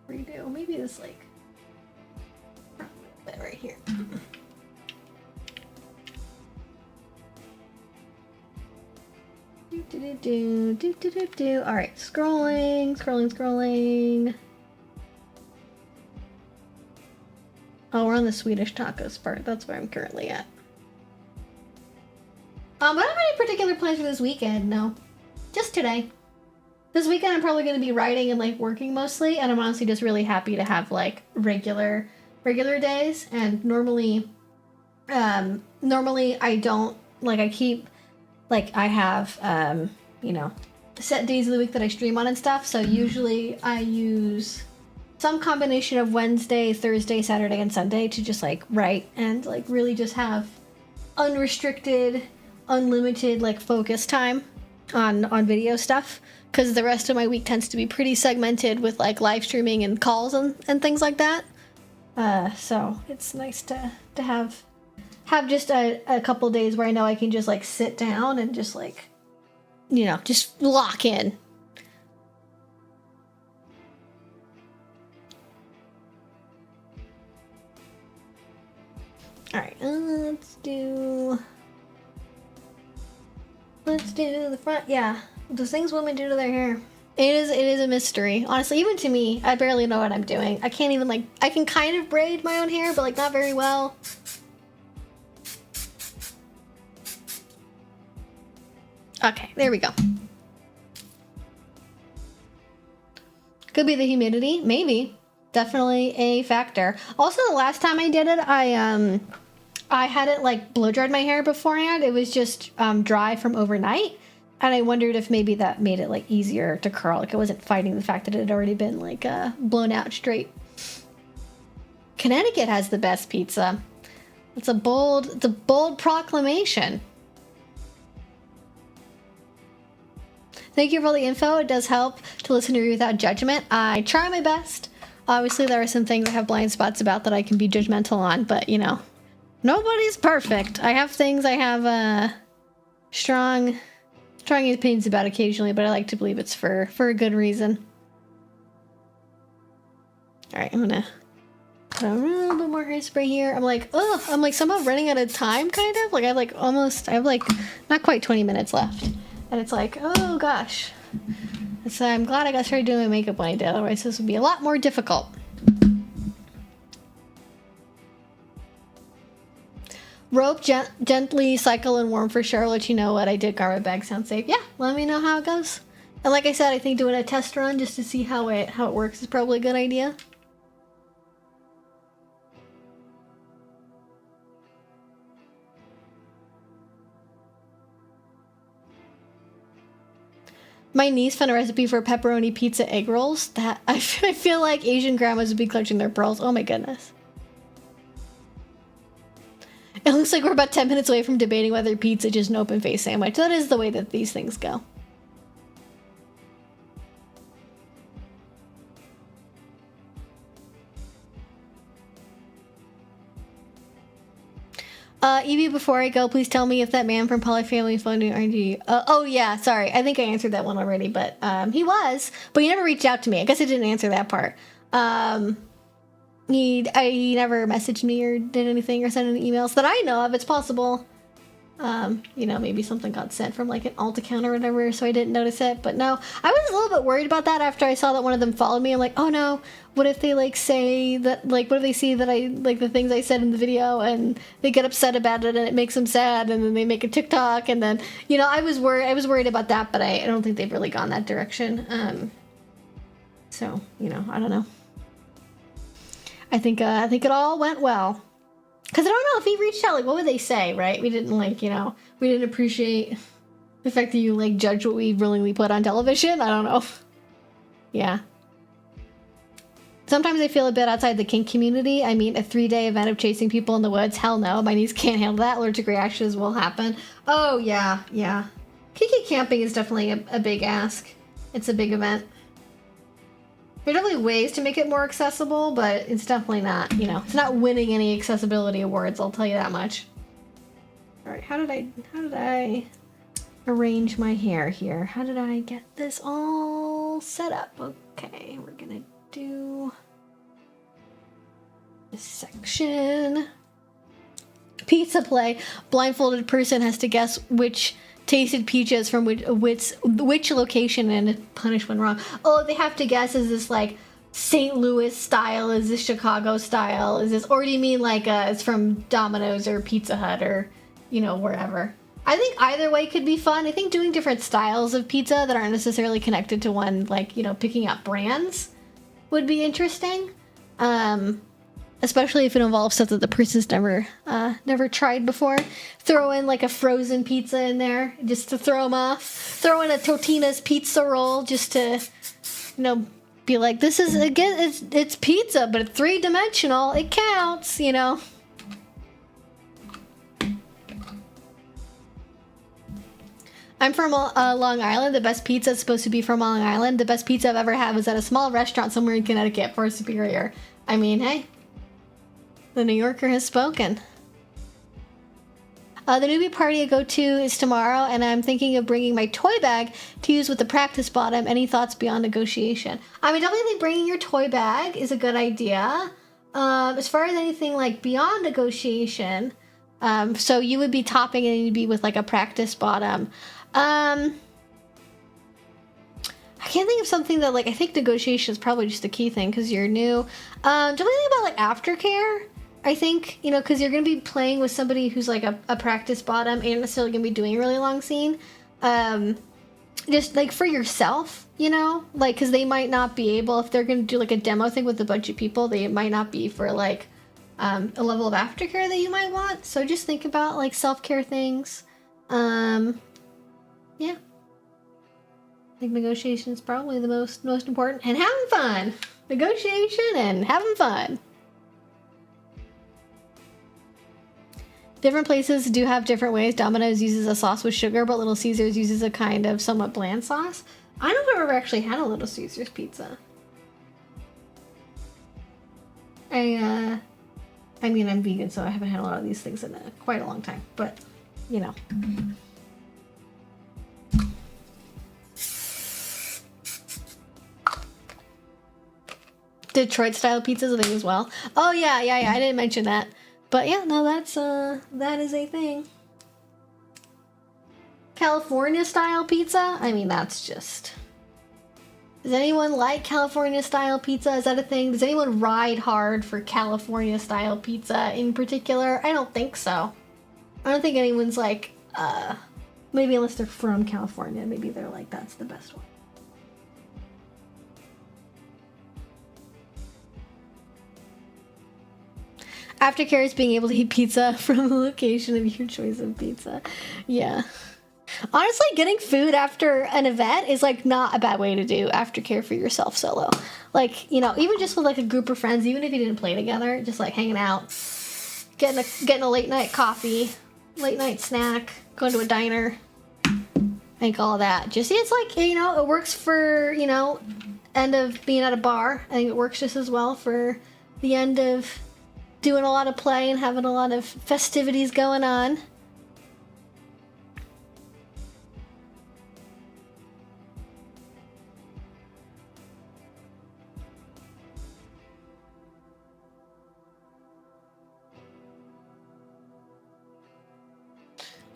A: redo? Maybe this, like, bit right here. All right, scrolling. Oh, we're on the Swedish tacos part. That's where I'm currently at. I don't have any particular plans for this weekend, no. Just today. This weekend I'm probably going to be writing and like working mostly, and I'm honestly just really happy to have like regular days. And normally I don't, like, I keep, like, I have, you know, set days of the week that I stream on and stuff, so usually I use some combination of Wednesday, Thursday, Saturday, and Sunday to just like write and like really just have unrestricted, unlimited like focus time on video stuff, because the rest of my week tends to be pretty segmented with like live streaming and calls and things like that. So it's nice to have just a couple days where I know I can just like sit down and just like, you know, just lock in. All right, let's do the front. Yeah, the things women do to their hair. It is a mystery. Honestly, even to me, I barely know what I'm doing. I can't even, like, I can kind of braid my own hair, but like not very well. Okay, there we go. Could be the humidity, maybe. Definitely a factor. Also, the last time I did it, I hadn't like blow dried my hair beforehand. It was just dry from overnight, and I wondered if maybe that made it like easier to curl. Like, it wasn't fighting the fact that it had already been like blown out straight. Connecticut has the best pizza. It's a bold proclamation. Thank you for all the info. It does help to listen to you without judgment. I try my best. Obviously, there are some things I have blind spots about that I can be judgmental on, but, you know, nobody's perfect. I have things I have strong opinions about occasionally, but I like to believe it's for a good reason. All right, I'm gonna put a little bit more hairspray here. I'm like somehow running out of time, kind of. Like, I have like not quite 20 minutes left. And it's like, oh gosh. So I'm glad I got started doing my makeup when I did, otherwise this would be a lot more difficult. Rope, gently cycle and warm for sure. I'll let you know what I did. Garment bag sounds safe. Yeah, let me know how it goes. And like I said, I think doing a test run just to see how it works is probably a good idea. My niece found a recipe for pepperoni pizza egg rolls. That I feel like Asian grandmas would be clutching their pearls. Oh my goodness. It looks like we're about 10 minutes away from debating whether pizza is just an open-faced sandwich. That is the way that these things go. Evie, before I go, please tell me if that man from Polyfamily phoned you RNG. Oh yeah, sorry. I think I answered that one already, but he was, but he never reached out to me. I guess I didn't answer that part. He never messaged me or did anything or sent any emails that I know of. It's possible. You know, maybe something got sent from like an alt account or whatever, so I didn't notice it. But no, I was a little bit worried about that after I saw that one of them followed me. I'm like, oh no, what if they like say that, like, what if they see that I like the things I said in the video and they get upset about it and it makes them sad and then they make a TikTok and then, you know, I was worried about that, but I don't think they've really gone that direction. So, you know, I don't know. I think it all went well. Because I don't know if he reached out, like, what would they say, right? We didn't, like, you know, we didn't appreciate the fact that you, like, judge what we willingly put on television. I don't know. Yeah. Sometimes I feel a bit outside the kink community. I mean, a 3-day event of chasing people in the woods, hell no. My niece can't handle that. Allergic reactions will happen. Oh, yeah, yeah. Kinky camping is definitely a big ask. It's a big event. There are definitely ways to make it more accessible, but it's definitely not, you know, it's not winning any accessibility awards, I'll tell you that much. All right, how did I arrange my hair here? How did I get this all set up? Okay, we're gonna do this section. Pizza play. Blindfolded person has to guess which tasted pizzas from which location and punish when wrong. Oh, they have to guess, is this like St. Louis style? Is this Chicago style? Is this, or do you mean like it's from Domino's or Pizza Hut or, you know, wherever? I think either way could be fun. I think doing different styles of pizza that aren't necessarily connected to one, like, you know, picking up brands would be interesting. Especially if it involves stuff that the person's never tried before. Throw in like a frozen pizza in there just to throw them off. Throw in a Totino's pizza roll just to, you know, be like, this is, again, it's pizza, but it's 3-dimensional. It counts, you know. I'm from Long Island. The best pizza is supposed to be from Long Island. The best pizza I've ever had was at a small restaurant somewhere in Connecticut for Superior. I mean, hey. The New Yorker has spoken. The newbie party I go to is tomorrow, and I'm thinking of bringing my toy bag to use with the practice bottom. Any thoughts beyond negotiation? I mean, definitely think bringing your toy bag is a good idea. As far as anything like beyond negotiation, so you would be topping and you'd be with like a practice bottom. I can't think of something that, like, I think negotiation is probably just the key thing because you're new. Definitely think about like aftercare. I think, you know, because you're going to be playing with somebody who's like a practice bottom and necessarily going to be doing a really long scene. Just like for yourself, you know, like, because they might not be able, if they're going to do like a demo thing with a bunch of people, they might not be for like a level of aftercare that you might want. So just think about like self-care things. Yeah. I think negotiation is probably the most important, and having fun. Negotiation and having fun. Different places do have different ways. Domino's uses a sauce with sugar, but Little Caesars uses a kind of somewhat bland sauce. I don't know if I've ever actually had a Little Caesars pizza. I mean, I'm vegan, so I haven't had a lot of these things in quite a long time, but, you know. Detroit-style pizzas, I think, as well. Oh, yeah, I didn't mention that. But yeah, no, that is a thing. California-style pizza? I mean, that's just... Does anyone like California-style pizza? Is that a thing? Does anyone ride hard for California-style pizza in particular? I don't think so. I don't think anyone's like, maybe unless they're from California, maybe they're like, that's the best one. Aftercare is being able to eat pizza from the location of your choice of pizza. Yeah. Honestly, getting food after an event is like not a bad way to do aftercare for yourself solo. Like, you know, even just with like a group of friends, even if you didn't play together, just like hanging out, getting a late night coffee, late night snack, going to a diner, like all that. Just, it's like, you know, it works for, you know, end of being at a bar. I think it works just as well for the end of doing a lot of play and having a lot of festivities going on.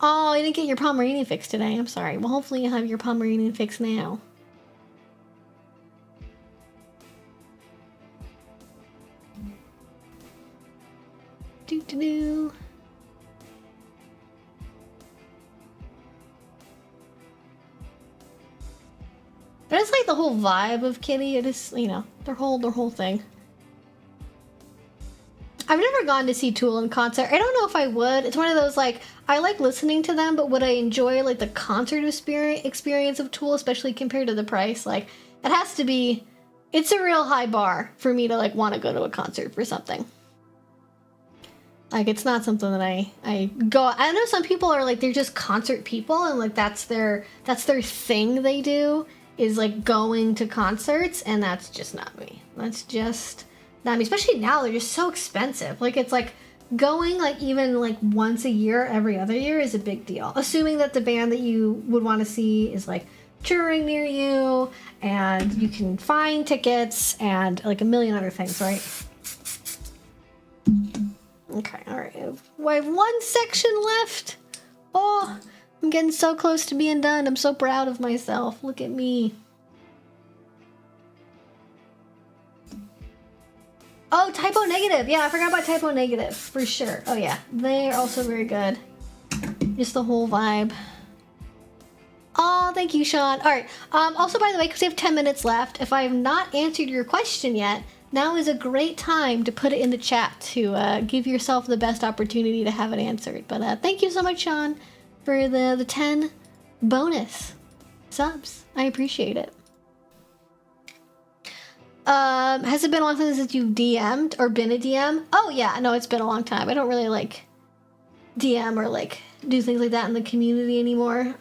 A: Oh, you didn't get your Pomeranian fix today. I'm sorry. Well, hopefully you'll have your Pomeranian fix now. Do-do-do. But it's like the whole vibe of Kitty. It is, you know, their whole thing. I've never gone to see Tool in concert. I don't know if I would. It's one of those, like, I like listening to them, but would I enjoy, like, the concert experience of Tool, especially compared to the price? Like, it has to be, it's a real high bar for me to, like, want to go to a concert for something. Like, it's not something that I go... I know some people are, like, they're just concert people, and, like, that's their thing they do, is, like, going to concerts, and that's just not me. That's just not me. Especially now, they're just so expensive. Like, it's, like, going, like, even, like, once a year, every other year is a big deal. Assuming that the band that you would want to see is, like, touring near you, and you can find tickets, and, like, a million other things, right? Okay, alright. I have one section left. Oh, I'm getting so close to being done. I'm so proud of myself. Look at me. Oh, typo negative. Yeah, I forgot about typo negative for sure. Oh yeah, they're also very good. Just the whole vibe. Oh, thank you, Sean. All right. Also, by the way, because we have 10 minutes left, if I have not answered your question yet, now is a great time to put it in the chat to give yourself the best opportunity to have it answered. But thank you so much, Sean, for the 10 bonus subs. I appreciate it. Has it been a long time since you've DM'd or been a DM? Oh yeah, no, it's been a long time. I don't really like DM or like do things like that in the community anymore.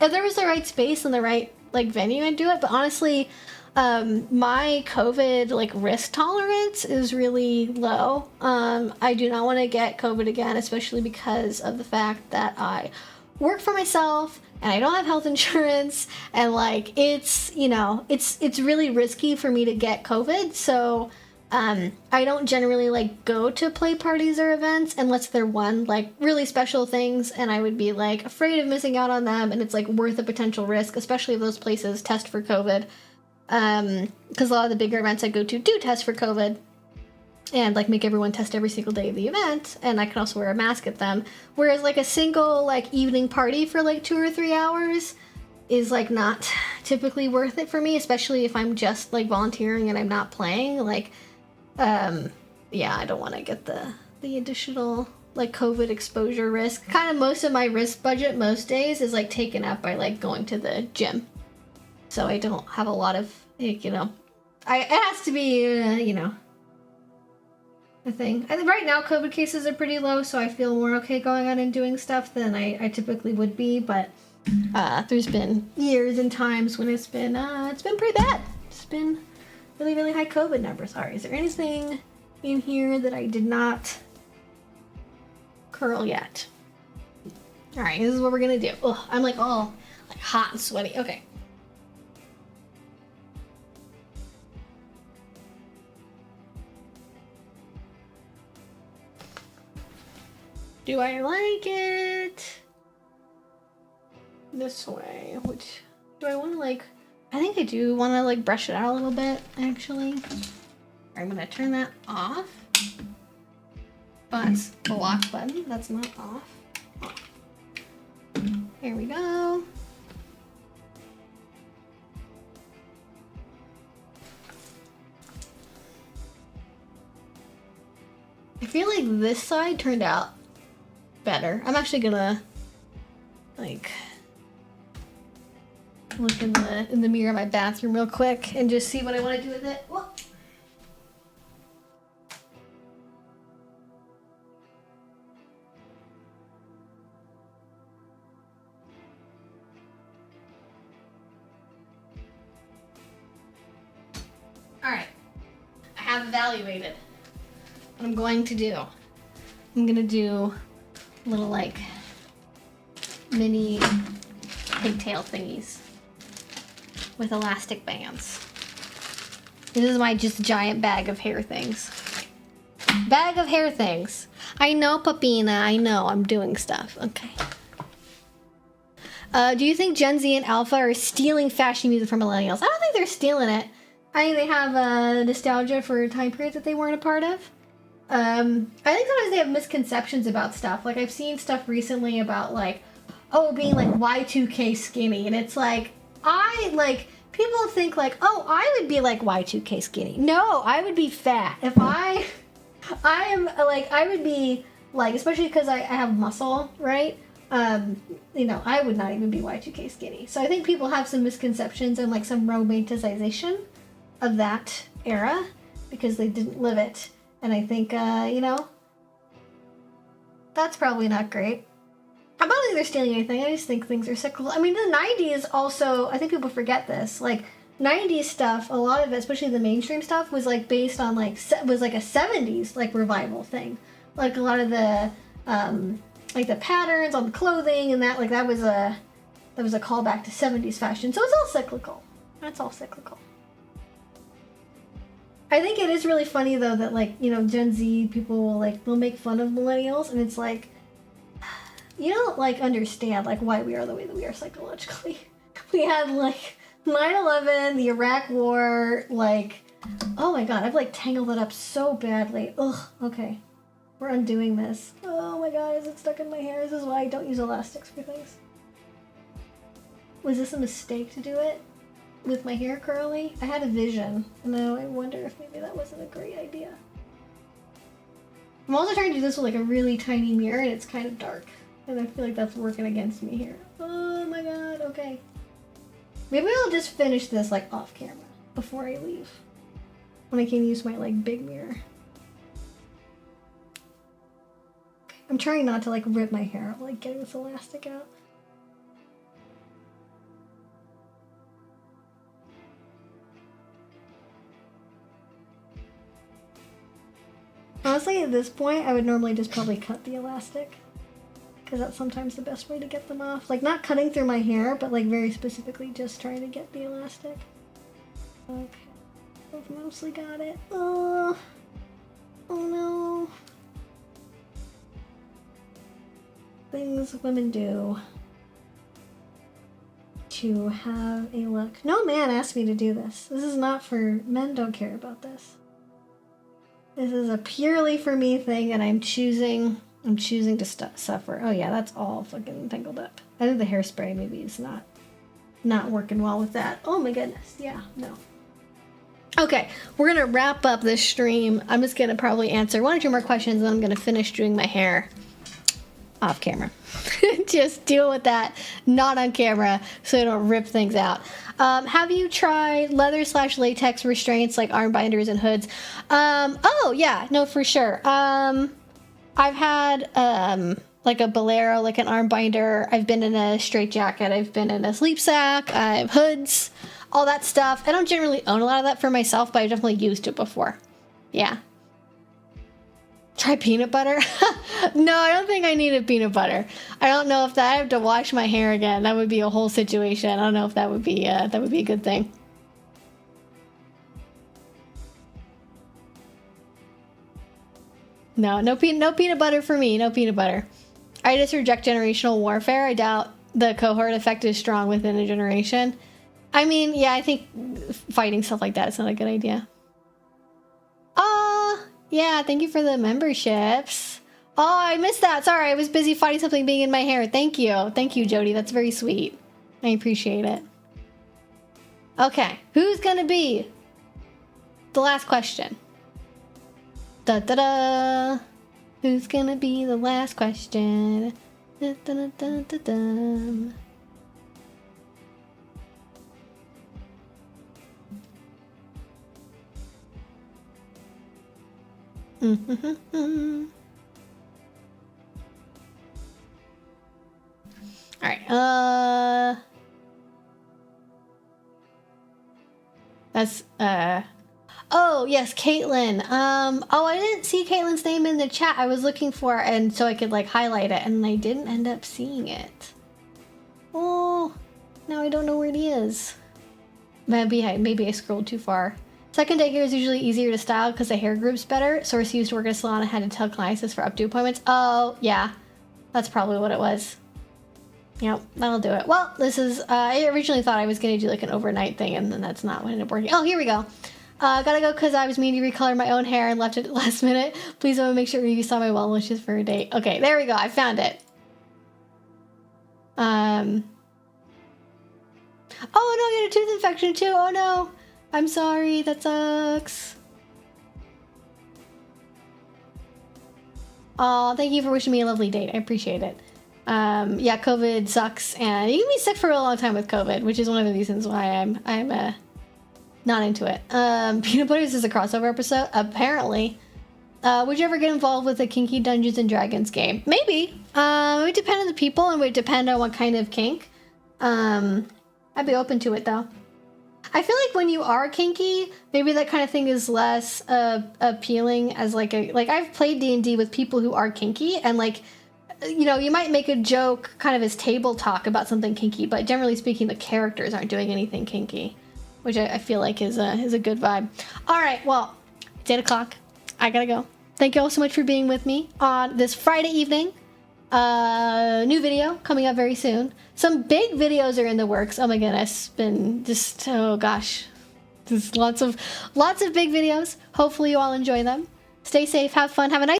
A: If there was the right space and the right like venue, I'd do it. But honestly, my COVID like risk tolerance is really low. I do not want to get COVID again, especially because of the fact that I work for myself and I don't have health insurance, and like it's, you know, it's really risky for me to get COVID. So I don't generally like go to play parties or events unless they're like really special things, and I would be like afraid of missing out on them, and it's like worth a potential risk, especially if those places test for COVID. Because a lot of the bigger events I go to do test for COVID and like make everyone test every single day of the event, and I can also wear a mask at them. Whereas like a single like evening party for like 2 or 3 hours is like not typically worth it for me, especially if I'm just like volunteering and I'm not playing. Like, yeah, I don't want to get the additional like COVID exposure risk. Kind of most of my risk budget most days is like taken up by like going to the gym. So I don't have a lot of, like, you know, it has to be, you know, a thing. I think right now COVID cases are pretty low, so I feel more okay going out and doing stuff than I typically would be. But there's been years and times when it's been pretty bad. It's been really, really high COVID numbers. All right, is there anything in here that I did not curl yet? All right, this is what we're gonna do. Oh, I'm like all like hot and sweaty. Okay. Do I like it this way? Which do I want to like? I think I do want to like brush it out a little bit, actually. I'm gonna turn that off. But the lock button, that's not off. Here we go. I feel like this side turned out better. I'm actually gonna like look in the mirror of my bathroom real quick and just see what I want to do with it. Whoa. All right, I have evaluated what I'm going to do. I'm gonna do little like mini pigtail thingies with elastic bands. This is my just giant bag of hair things. Bag of hair things. I know, Papina, I know, I'm doing stuff. Okay. Do you think Gen Z and Alpha are stealing fashion music from millennials? I don't think they're stealing it. I think they have nostalgia for time periods that they weren't a part of. I think sometimes they have misconceptions about stuff. Like, I've seen stuff recently about, like, oh, being, like, Y2K skinny. And it's like, people think, like, oh, I would be, like, Y2K skinny. No, I would be fat. If I am, like, I would be, like, especially because I have muscle, right? You know, I would not even be Y2K skinny. So I think people have some misconceptions and, like, some romanticization of that era because they didn't live it. And I think, you know, that's probably not great. I don't think they're stealing anything. I just think things are cyclical. I mean, the 90s also, I think people forget this. Like, 90s stuff, a lot of it, especially the mainstream stuff, was, like, based on, like, was, like, a 70s, like, revival thing. Like, a lot of the, like, the patterns on the clothing and that, like, that was a callback to 70s fashion. So it's all cyclical. That's all cyclical. I think it is really funny though that, like, you know, Gen Z people will make fun of millennials, and it's like, you don't, like, understand, like, why we are the way that we are psychologically. We had, like, 9/11, the Iraq War, like, oh my god, I've, like, tangled it up so badly. Ugh, okay. We're undoing this. Oh my god, is it stuck in my hair? This is why I don't use elastics for things. Was this a mistake to do it with my hair curly? I had a vision, and now I wonder if maybe that wasn't a great idea. I'm also trying to do this with, like, a really tiny mirror, and it's kind of dark. And I feel like that's working against me here. Oh my god, okay. Maybe I'll just finish this, like, off camera before I leave. When I can use my, like, big mirror. I'm trying not to, like, rip my hair out, like, getting this elastic out. Honestly, at this point, I would normally just probably cut the elastic. Because that's sometimes the best way to get them off. Like, not cutting through my hair, but, like, very specifically just trying to get the elastic. Okay. I've mostly got it. Oh no. Things women do to have a look. No man asked me to do this. This is not for... Men don't care about this. This is a purely for me thing, and I'm choosing to suffer. Oh yeah, that's all fucking tangled up. I think the hairspray maybe is not working well with that. Oh my goodness. Yeah, no. Okay, we're gonna wrap up this stream. I'm just gonna probably answer one or two more questions, and then I'm gonna finish doing my hair off camera. Just deal with that, not on camera, so I don't rip things out. Have you tried leather/latex restraints like arm binders and hoods? Oh yeah, no, for sure. I've had like a bolero, like an arm binder. I've been in a straitjacket. I've been in a sleep sack. I have hoods, all that stuff. I don't generally own a lot of that for myself, but I've definitely used it before. Yeah. Try peanut butter? No, I don't think I needed peanut butter. I don't know if that I have to wash my hair again. That would be a whole situation. I don't know if that would be a good thing. No peanut butter for me. No peanut butter. I just reject generational warfare. I doubt the cohort effect is strong within a generation. I mean, yeah, I think fighting stuff like that is not a good idea. Yeah, thank you for the memberships. Oh, I missed that. Sorry, I was busy fighting something being in my hair. Thank you. Thank you, Jody. That's very sweet. I appreciate it. Okay, who's gonna be the last question? Da-da-da. Who's gonna be the last question? Da-da-da-da-da-da. All right. That's oh yes, Caitlin. Oh, I didn't see Caitlin's name in the chat. I was looking for it, and so I could like highlight it, and I didn't end up seeing it. Oh, now I don't know where it is. Maybe I scrolled too far. Second day hair is usually easier to style because the hair group's better. Source used to work at a salon and had to tell clients this for updo appointments. Oh, yeah. That's probably what it was. Yep, that'll do it. Well, this is, I originally thought I was going to do like an overnight thing, and then that's not what ended up working. Oh, here we go. Gotta go because I was meaning to recolor my own hair and left it at the last minute. Please don't make sure you saw my well wishes for a date. Okay, there we go. I found it. Oh, no, you had a tooth infection too. Oh, no. I'm sorry, that sucks. Oh, thank you for wishing me a lovely date. I appreciate it. Yeah, COVID sucks, and you can be sick for a long time with COVID, which is one of the reasons why I'm not into it. Peanut Butter is a crossover episode, apparently. Would you ever get involved with a Kinky Dungeons and Dragons game? Maybe. It would depend on the people, and it would depend on what kind of kink. I'd be open to it, though. I feel like when you are kinky, maybe that kind of thing is less appealing as like I've played D&D with people who are kinky, and like, you know, you might make a joke kind of as table talk about something kinky, but generally speaking, the characters aren't doing anything kinky, which I feel like is a good vibe. All right, well, it's 8 o'clock. I gotta go. Thank you all so much for being with me on this Friday evening. New video coming up very soon. Some big videos are in the works. Oh my goodness, been just, oh gosh, there's lots of big videos. Hopefully you all enjoy them. Stay safe, have fun, have a nice